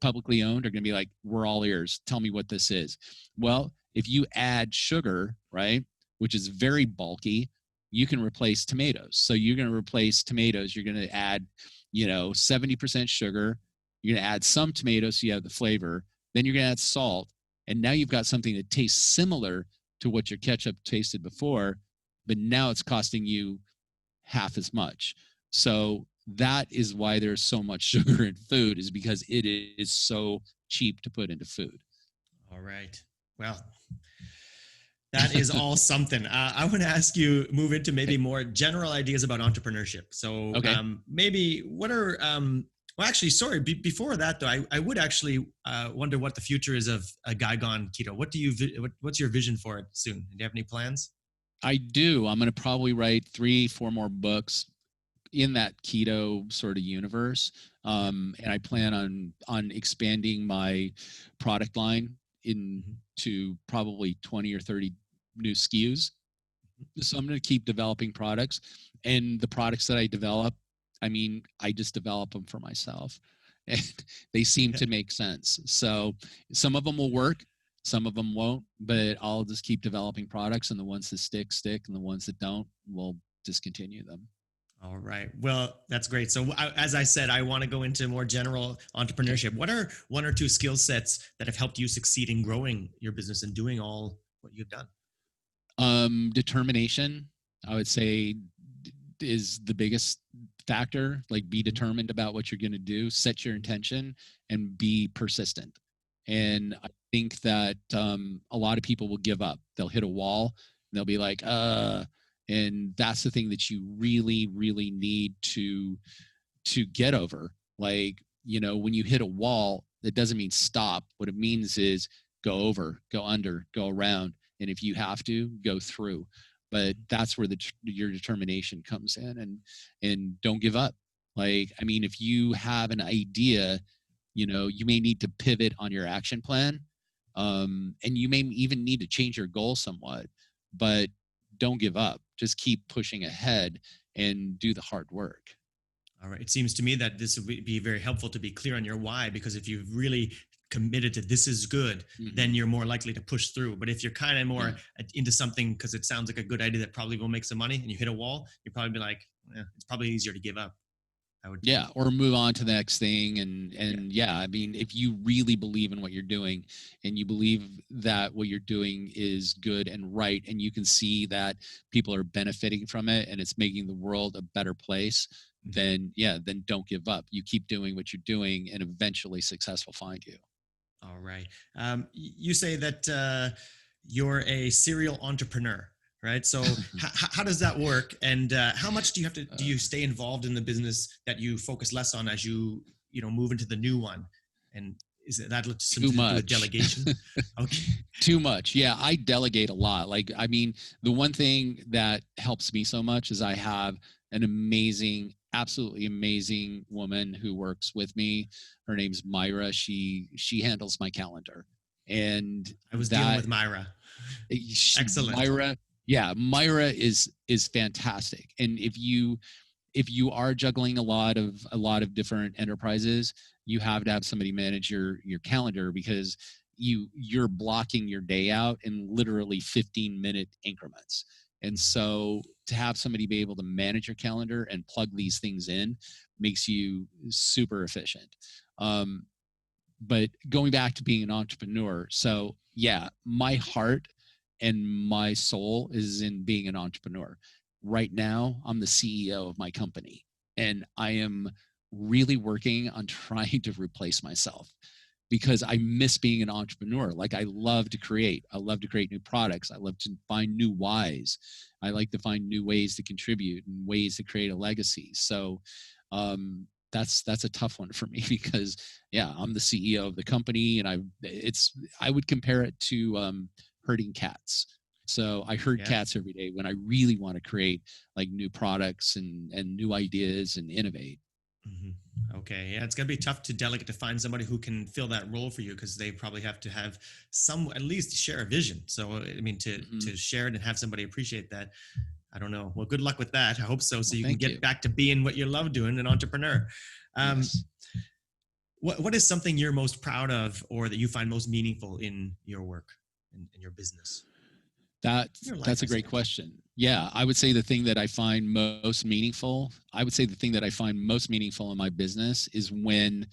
publicly owned are going to be like, we're all ears. Tell me what this is. Well, if you add sugar, right, which is very bulky, you can replace tomatoes. So you're going to replace tomatoes. You're going to add, 70% sugar. You're going to add some tomatoes so you have the flavor. Then you're going to add salt. And now you've got something that tastes similar to what your ketchup tasted before, but now it's costing you half as much. So that is why there's so much sugar in food, is because it is so cheap to put into food. All right. Well, that is all something. I want to ask you, move into maybe more general ideas about entrepreneurship. So okay. Maybe what are, well, actually, sorry, before that though, I would actually wonder what the future is of a guy gone keto. What's your vision for it soon? Do you have any plans? I do. I'm going to probably write 3-4 more books in that keto sort of universe. And I plan on expanding my product line into probably 20 or 30 new SKUs. So I'm going to keep developing products, and the products that I develop, I mean, I just develop them for myself, and they seem to make sense. So some of them will work, some of them won't, but I'll just keep developing products, and the ones that stick, and the ones that don't, we'll discontinue them. All right. Well, that's great. So as I said, I want to go into more general entrepreneurship. What are 1 or 2 skill sets that have helped you succeed in growing your business and doing all what you've done? Determination, I would say, is the biggest factor. Like, be determined about what you're going to do, set your intention, and be persistent. And I think that a lot of people will give up. They'll hit a wall and they'll be like, and that's the thing that you really, really need to get over. Like, when you hit a wall, that doesn't mean stop. What it means is go over, go under, go around. And if you have to, go through. But that's where your determination comes in, and don't give up. Like, I mean, if you have an idea, you may need to pivot on your action plan. And you may even need to change your goal somewhat, but don't give up. Just keep pushing ahead and do the hard work. All right. It seems to me that this would be very helpful to be clear on your why, because if you've really committed to this is good, then you're more likely to push through. But if you're kind of more into something because it sounds like a good idea that probably will make some money and you hit a wall, you'll probably be like, it's probably easier to give up. Or move on to the next thing. And I mean, if you really believe in what you're doing and you believe that what you're doing is good and right, and you can see that people are benefiting from it and it's making the world a better place, then don't give up. You keep doing what you're doing and eventually success will find you. All right. You say that you're a serial entrepreneur, right? So how does that work? And how much do you stay involved in the business that you focus less on as you move into the new one? And is that something to do with delegation? Okay. Too much. Yeah, I delegate a lot. Like, I mean, the one thing that helps me so much is I have an absolutely amazing woman who works with me. Her name's Myra. She handles my calendar. And I was dealing with Myra. Excellent. Myra is fantastic. And if you are juggling a lot of different enterprises, you have to have somebody manage your calendar, because you're blocking your day out in literally 15-minute increments. And so to have somebody be able to manage your calendar and plug these things in makes you super efficient. But going back to being an entrepreneur, so my heart and my soul is in being an entrepreneur. Right now, I'm the CEO of my company, and I am really working on trying to replace myself, because I miss being an entrepreneur. Like, I love to create. I love to create new products. I love to find new whys. I like to find new ways to contribute and ways to create a legacy. So that's a tough one for me, because I'm the CEO of the company, and I would compare it to herding cats. So I herd cats every day when I really want to create like new products and new ideas and innovate. Mm-hmm. Okay. Yeah. It's going to be tough to delegate, to find somebody who can fill that role for you, because they probably have to have at least share a vision. So, I mean, to share it and have somebody appreciate that. I don't know. Well, good luck with that. I hope so. So you can get back to being what you love doing, an entrepreneur. Yes. What is something you're most proud of, or that you find most meaningful in your work and in your business? That's a great question. Yeah, I would say the thing that I find most meaningful in my business is when,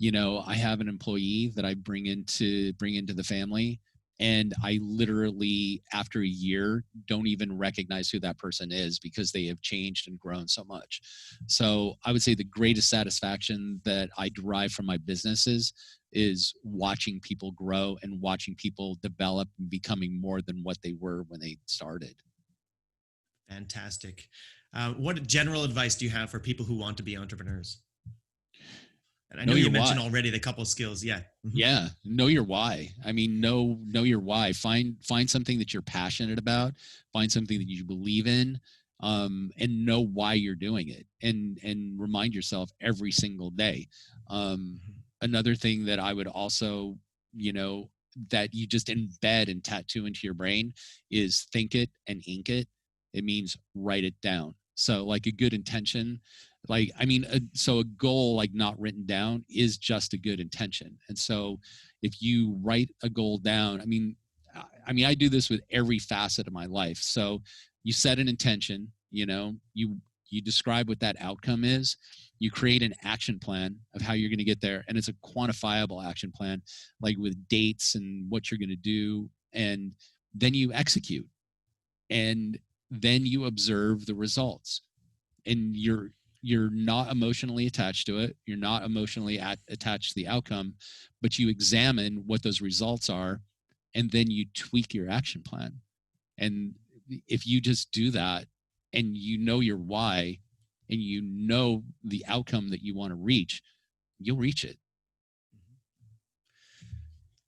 I have an employee that I bring into the family, and I literally, after a year, don't even recognize who that person is, because they have changed and grown so much. So I would say the greatest satisfaction that I derive from my businesses is watching people grow and watching people develop and becoming more than what they were when they started. Fantastic. What general advice do you have for people who want to be entrepreneurs? And I know you mentioned already the couple skills. Yeah. Mm-hmm. Yeah. Know your why. I mean, know your why. Find something that you're passionate about. Find something that you believe in, and know why you're doing it, and remind yourself every single day. Another thing that I would also, that you just embed and tattoo into your brain is think it and ink it. It means write it down. So like a good intention, so a goal like not written down is just a good intention. And so if you write a goal down, I mean, I do this with every facet of my life. So you set an intention, you describe what that outcome is, you create an action plan of how you're going to get there. And it's a quantifiable action plan, like with dates and what you're going to do. And then you execute, and then you observe the results, and you're not emotionally attached to it. You're not emotionally attached to the outcome, but you examine what those results are, and then you tweak your action plan. And if you just do that, and you know your why, and you know the outcome that you want to reach, you'll reach it.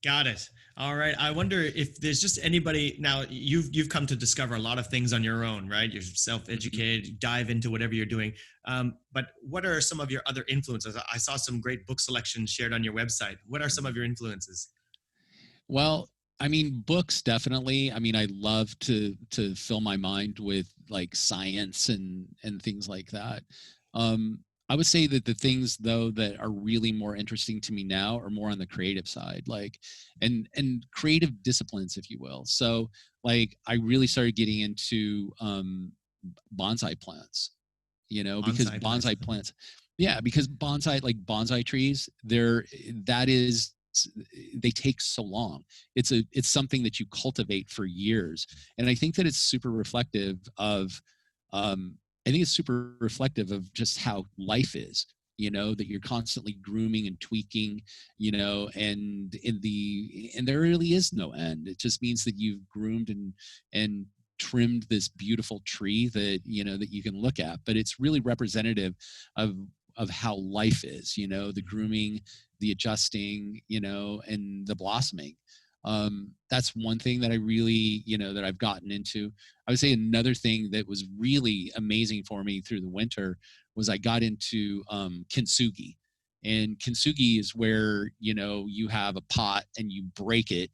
Got it. All right. I wonder if there's just anybody now. You've come to discover a lot of things on your own, right? You're self-educated. You dive into whatever you're doing. But what are some of your other influences? I saw some great book selections shared on your website. What are some of your influences? Well, I mean, books definitely. I mean, I love to fill my mind with like science and things like that. I would say that the things though that are really more interesting to me now are more on the creative side, like and creative disciplines, if you will. So, like, I really started getting into bonsai plants, because Bonsai plants. bonsai plants, yeah, because bonsai, like bonsai trees, that is, they take so long. It's something that you cultivate for years, and I think that it's super reflective of, I think it's super reflective of just how life is. That you're constantly grooming and tweaking, and there really is no end. It just means that you've groomed and trimmed this beautiful tree that you can look at, but it's really representative of how life is, the grooming, the adjusting, and the blossoming. That's one thing that I really, that I've gotten into. I would say another thing that was really amazing for me through the winter was I got into Kenzugi. And Kenzugi is where, you have a pot and you break it,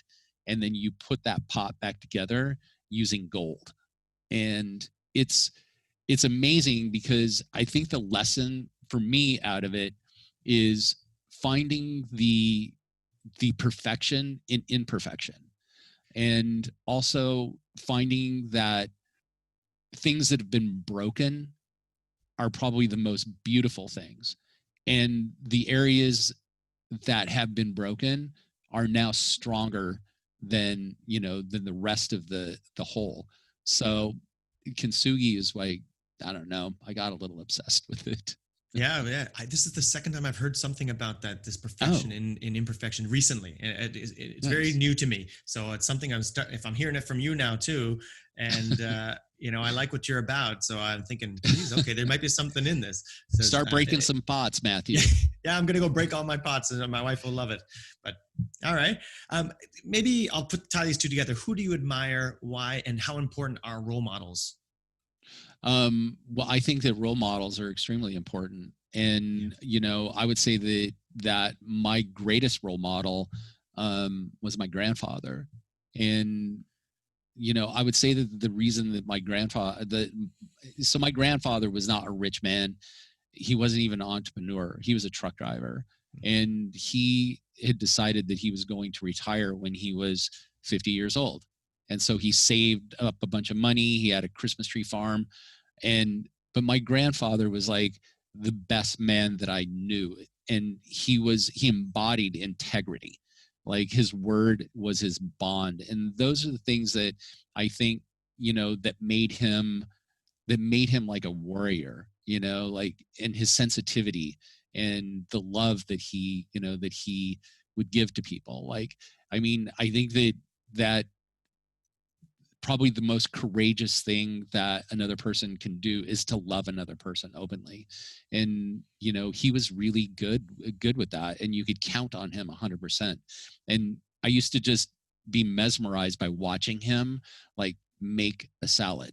and then you put that pot back together using gold. And it's amazing because I think the lesson for me out of it is finding the perfection in imperfection, and also finding that things that have been broken are probably the most beautiful things, and the areas that have been broken are now stronger than the rest of the whole. So Kintsugi is like, I don't know, I got a little obsessed with it. Yeah, yeah. This is the second time I've heard something about that, this perfection Oh. in imperfection recently. And it's very Nice. new to me. So it's something if I'm hearing it from you now too, and I like what you're about. So I'm thinking, geez, okay, there might be something in this. So, Start breaking some pots, Matthew. yeah, I'm gonna go break all my pots, and my wife will love it. But all right, maybe I'll tie these two together. Who do you admire? Why? And how important are role models? Well, I think that role models are extremely important. And, I would say that my greatest role model was my grandfather. And, I would say that the reason that my grandfather was not a rich man. He wasn't even an entrepreneur. He was a truck driver. And he had decided that he was going to retire when he was 50 years old. And so he saved up a bunch of money. He had a Christmas tree farm. But my grandfather was like the best man that I knew. And he embodied integrity. Like his word was his bond. And those are the things that I think, that made him like a warrior, like, and his sensitivity and the love that he would give to people. Like, I mean, I think that probably the most courageous thing that another person can do is to love another person openly. And he was really good with that, and you could count on him 100%. And I used to just be mesmerized by watching him like make a salad,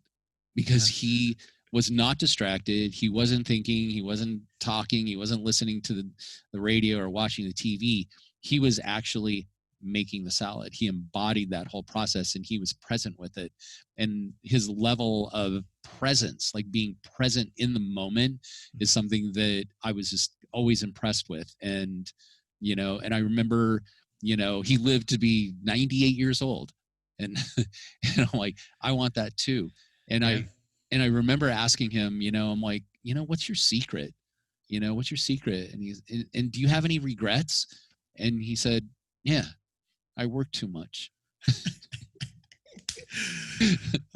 because he was not distracted. He wasn't thinking, he wasn't talking, he wasn't listening to the radio or watching the TV. He was actually making the salad. He embodied that whole process, and he was present with it. And his level of presence, like being present in the moment, is something that I was just always impressed with. And and I remember, he lived to be 98 years old, and I'm like, I want that too. And I remember asking him, I'm like, what's your secret? What's your secret? And do you have any regrets? And he said, yeah, I work too much.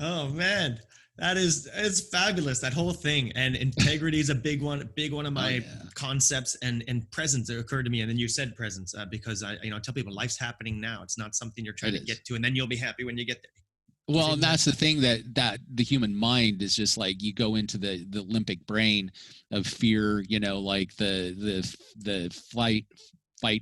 Oh man, it's fabulous, that whole thing. And integrity is a big one of my concepts, and presence that occurred to me. And then you said presence, because I tell people life's happening now. It's not something you're trying to get to and then you'll be happy when you get there. Well, and that's the thing, that the human mind is just like, you go into the limbic brain of fear, like the fight,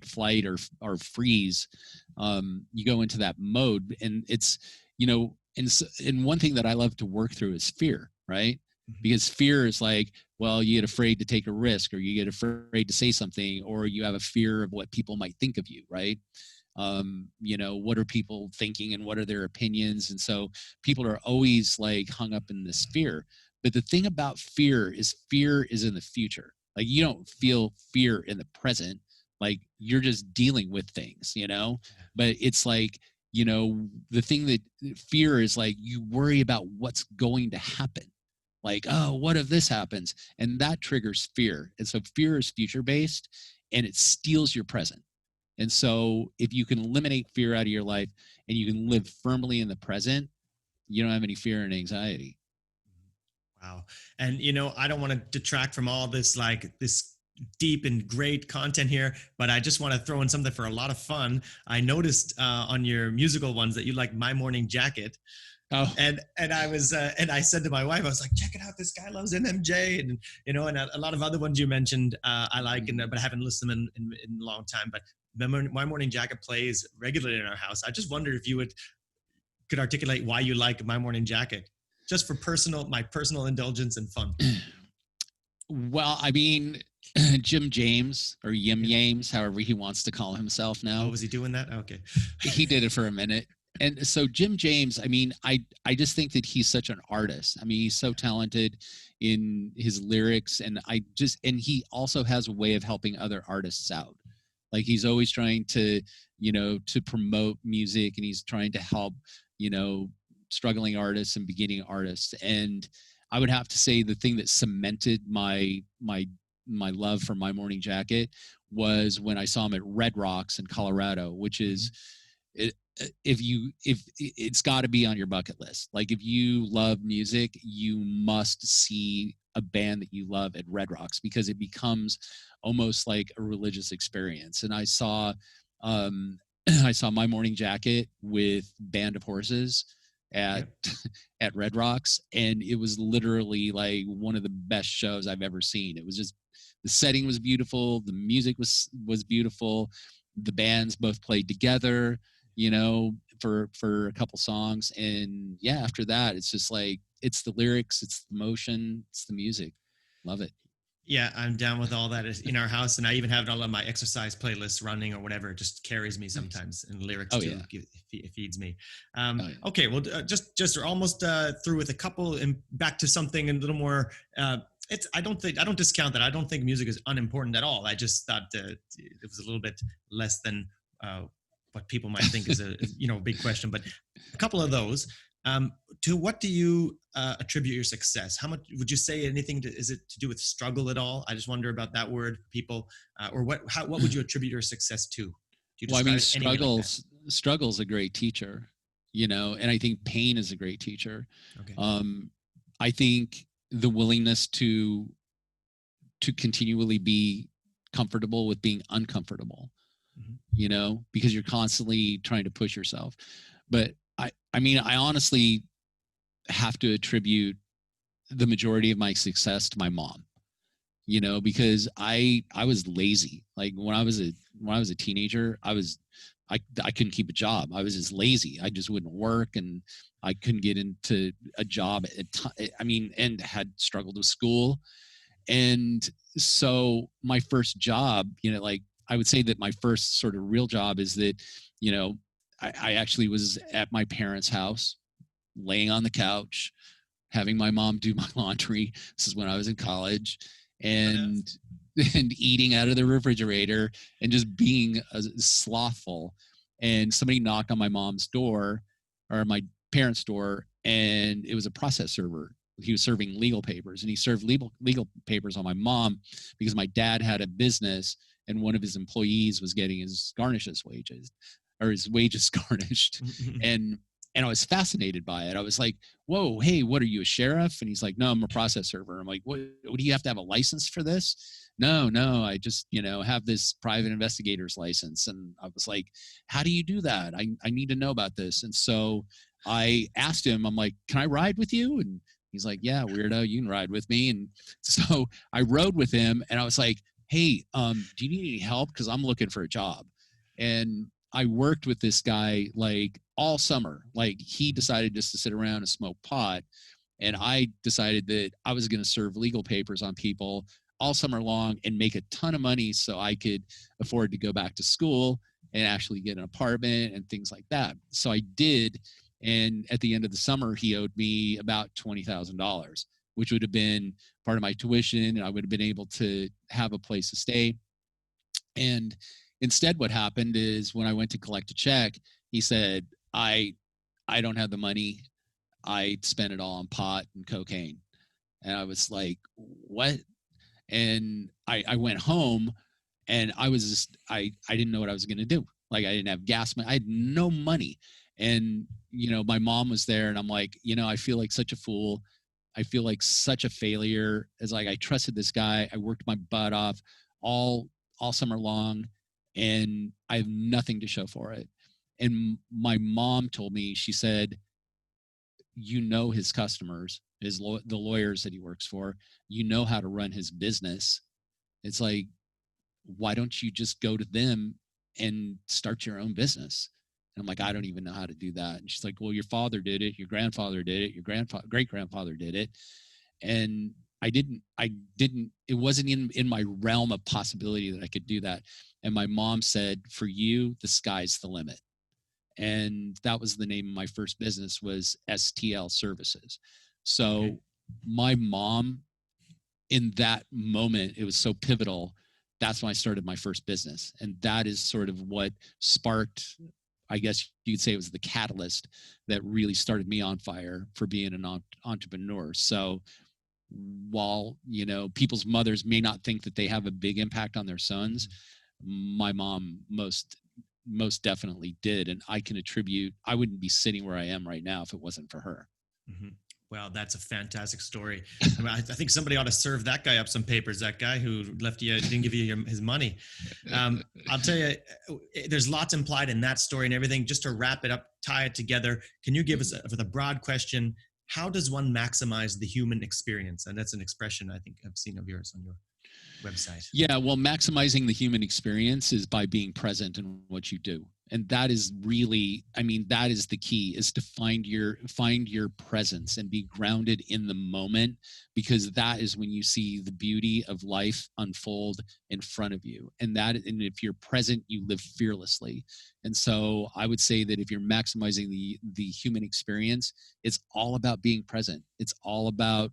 flight, or freeze. You go into that mode, and it's, and one thing that I love to work through is fear, right? Mm-hmm. Because fear is like, well, you get afraid to take a risk, or you get afraid to say something, or you have a fear of what people might think of you, right? What are people thinking and what are their opinions? And so people are always like hung up in this fear. But the thing about fear is in the future. Like you don't feel fear in the present. Like you're just dealing with things, but it's like, the thing that fear is like, you worry about what's going to happen. Like, oh, what if this happens? And that triggers fear. And so fear is future based and it steals your present. And so if you can eliminate fear out of your life and you can live firmly in the present, you don't have any fear and anxiety. Wow. And, I don't want to detract from all this, like this deep and great content here, but I just want to throw in something for a lot of fun. I noticed on your musical ones that you like My Morning Jacket. Oh, and I was and I said to my wife, I was like, check it out, this guy loves MMJ, and and a lot of other ones you mentioned I like, but I haven't listened to them in a long time. But My Morning Jacket plays regularly in our house. I just wondered if you could articulate why you like My Morning Jacket, just for my personal indulgence and fun. well, I mean, Jim James or Yim Yames, however he wants to call himself now. Oh, was he doing that? Okay. He did it for a minute. And so Jim James, I mean, I just think that he's such an artist. I mean, he's so talented in his lyrics, and he also has a way of helping other artists out. Like he's always trying to, to promote music, and he's trying to help, struggling artists and beginning artists. And I would have to say the thing that cemented my love for My Morning Jacket was when I saw him at Red Rocks in Colorado, which is, if it's got to be on your bucket list. Like if you love music, you must see a band that you love at Red Rocks, because it becomes almost like a religious experience. And I saw My Morning Jacket with Band of Horses at at Red Rocks, and it was literally like one of the best shows I've ever seen. It was just, the setting was beautiful, the music was beautiful, the bands both played together, for a couple songs. And after that, it's just like, it's the lyrics, it's the motion, it's the music. Love it. Yeah, I'm down with all that in our house, and I even have it all on my exercise playlists running or whatever. It just carries me sometimes, and lyrics too. It feeds me. Okay, well, just almost through with a couple, and back to something a little more. I don't discount that. I don't think music is unimportant at all. I just thought it was a little bit less than what people might think is a big question. But a couple of those. To what do you attribute your success? How much would you say anything is it to do with struggle at all? I just wonder about that word, people, or what would you attribute your success to? Well, I mean, struggle's a great teacher, and I think pain is a great teacher. Okay. I think the willingness to continually be comfortable with being uncomfortable, because you're constantly trying to push yourself. But I mean, I honestly have to attribute the majority of my success to my mom, because I was lazy. Like when I was a teenager, I couldn't keep a job. I was just lazy. I just wouldn't work, and I couldn't get into a job and had struggled with school. And so my first job, like I would say that my first sort of real job is that, I actually was at my parents' house, laying on the couch, having my mom do my laundry. This is when I was in college, and eating out of the refrigerator and just being slothful. And somebody knocked on my mom's door, or my parents' door, and it was a process server. He was serving legal papers, and he served legal papers on my mom because my dad had a business, and one of his employees was getting his wages garnished. And I was fascinated by it. I was like, whoa, hey, what are you, a sheriff? And he's like, no, I'm a process server. I'm like, what do you have to have a license for this? No, I just, have this private investigator's license. And I was like, how do you do that? I need to know about this. And so I asked him, I'm like, can I ride with you? And he's like, yeah, weirdo, you can ride with me. And so I rode with him, and I was like, hey, do you need any help? Because I'm looking for a job. And I worked with this guy like all summer. Like he decided just to sit around and smoke pot, and I decided that I was going to serve legal papers on people all summer long and make a ton of money so I could afford to go back to school and actually get an apartment and things like that. So I did. And at the end of the summer, he owed me about $20,000, which would have been part of my tuition. And I would have been able to have a place to stay. And instead, what happened is when I went to collect a check, he said, I don't have the money. I spent it all on pot and cocaine. And I was like, what? And I went home, and I was just, I didn't know what I was going to do. Like, I didn't have gas money. I had no money. And, my mom was there, and I'm like, I feel like such a fool. I feel like such a failure. It's like, I trusted this guy. I worked my butt off all summer long, and I have nothing to show for it. And my mom told me, she said, his customers, the lawyers that he works for, how to run his business. It's like, why don't you just go to them and start your own business? And I'm like, I don't even know how to do that. And she's like, well, your father did it. Your grandfather did it. Your great-grandfather did it. And I didn't, it wasn't in my realm of possibility that I could do that. And my mom said, for you, the sky's the limit. And that was the name of my first business, was STL Services. So okay. My mom, in that moment, it was so pivotal. That's when I started my first business. And that is sort of what sparked, I guess you'd say it was the catalyst that really started me on fire for being an entrepreneur. So while, people's mothers may not think that they have a big impact on their sons, my mom most definitely did. And I can attribute, I wouldn't be sitting where I am right now if it wasn't for her. Mm-hmm. Wow, that's a fantastic story. I think somebody ought to serve that guy up some papers, that guy who didn't give you his money. I'll tell you, there's lots implied in that story and everything. Just to wrap it up, tie it together, can you give us, for the broad question, how does one maximize the human experience? And that's an expression I think I've seen of yours on your website. Yeah, well, maximizing the human experience is by being present in what you do. And that is really, that is the key, is to find your presence and be grounded in the moment, because that is when you see the beauty of life unfold in front of you. And if you're present, you live fearlessly. And so I would say that if you're maximizing the human experience, it's all about being present. It's all about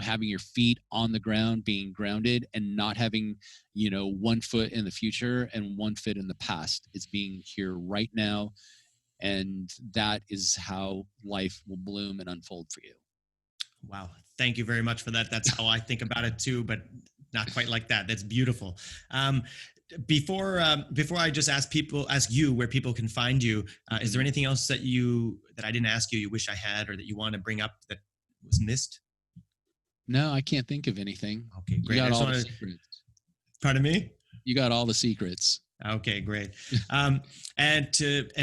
having your feet on the ground, being grounded, and not having, 1 foot in the future and 1 foot in the past. It's being here right now. And that is how life will bloom and unfold for you. Wow. Thank you very much for that. That's how I think about it too, but not quite like that. That's beautiful. Before I just ask you where people can find you, is there anything else that I didn't ask you wish I had, or that you want to bring up that was missed? No, I can't think of anything. Okay, great. You got all the secrets. Pardon me? You got all the secrets. Okay, great. And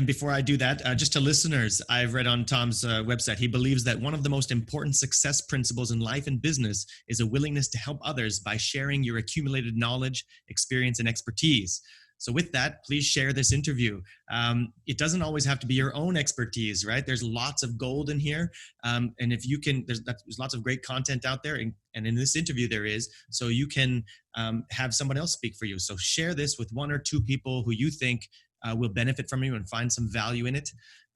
before I do that, just to listeners, I've read on Thom's website, he believes that one of the most important success principles in life and business is a willingness to help others by sharing your accumulated knowledge, experience, and expertise. So with that, please share this interview. It doesn't always have to be your own expertise, right? There's lots of gold in here. And if you can, there's lots of great content out there. And in this interview there is, so you can have someone else speak for you. So share this with 1 or 2 people who you think will benefit from you and find some value in it.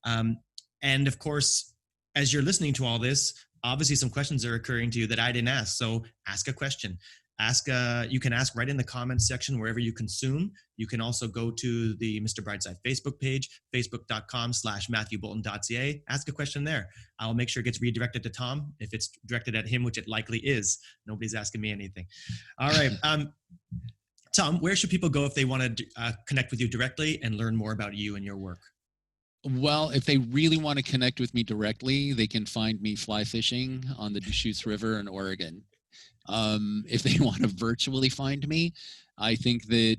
And of course, as you're listening to all this, obviously some questions are occurring to you that I didn't ask. So ask a question. You can ask right in the comments section wherever you consume. You can also go to the Mr. Brightside Facebook page, facebook.com/MatthewBolton.ca. Ask a question there. I'll make sure it gets redirected to Thom if it's directed at him, which it likely is. Nobody's asking me anything. All right. Thom, where should people go if they want to connect with you directly and learn more about you and your work? Well, if they really want to connect with me directly, they can find me fly fishing on the Deschutes River in Oregon. If they want to virtually find me, I think that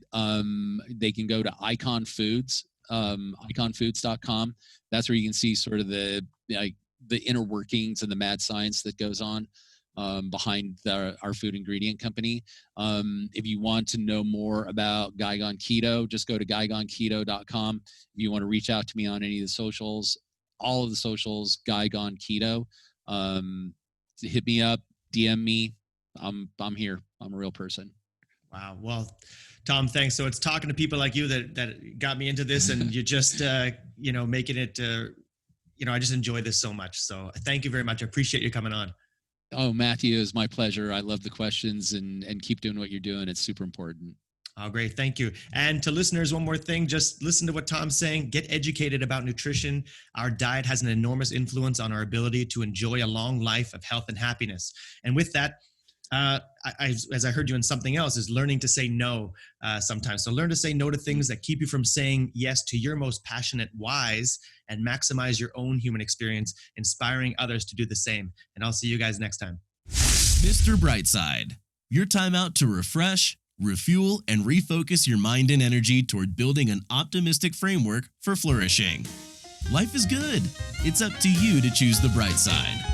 they can go to Icon Foods, iconfoods.com. That's where you can see sort of the inner workings and the mad science that goes on behind our food ingredient company. If you want to know more about Gone Keto, just go to guygoneketo.com. If you want to reach out to me on any of the socials, all of the socials, Gone Keto, hit me up, DM me. I'm here. I'm a real person. Wow. Well, Thom, thanks. So it's talking to people like you that got me into this, and you just making it. I just enjoy this so much. So thank you very much. I appreciate you coming on. Oh, Matthew, it's my pleasure. I love the questions, and keep doing what you're doing. It's super important. Oh, great. Thank you. And to listeners, one more thing, just listen to what Thom's saying. Get educated about nutrition. Our diet has an enormous influence on our ability to enjoy a long life of health and happiness. And with that, as I heard you in something else, is learning to say no sometimes. So learn to say no to things that keep you from saying yes to your most passionate whys, and maximize your own human experience, inspiring others to do the same. And I'll see you guys next time. Mr. Brightside, your time out to refresh, refuel, and refocus your mind and energy toward building an optimistic framework for flourishing. Life is good. It's up to you to choose the bright side.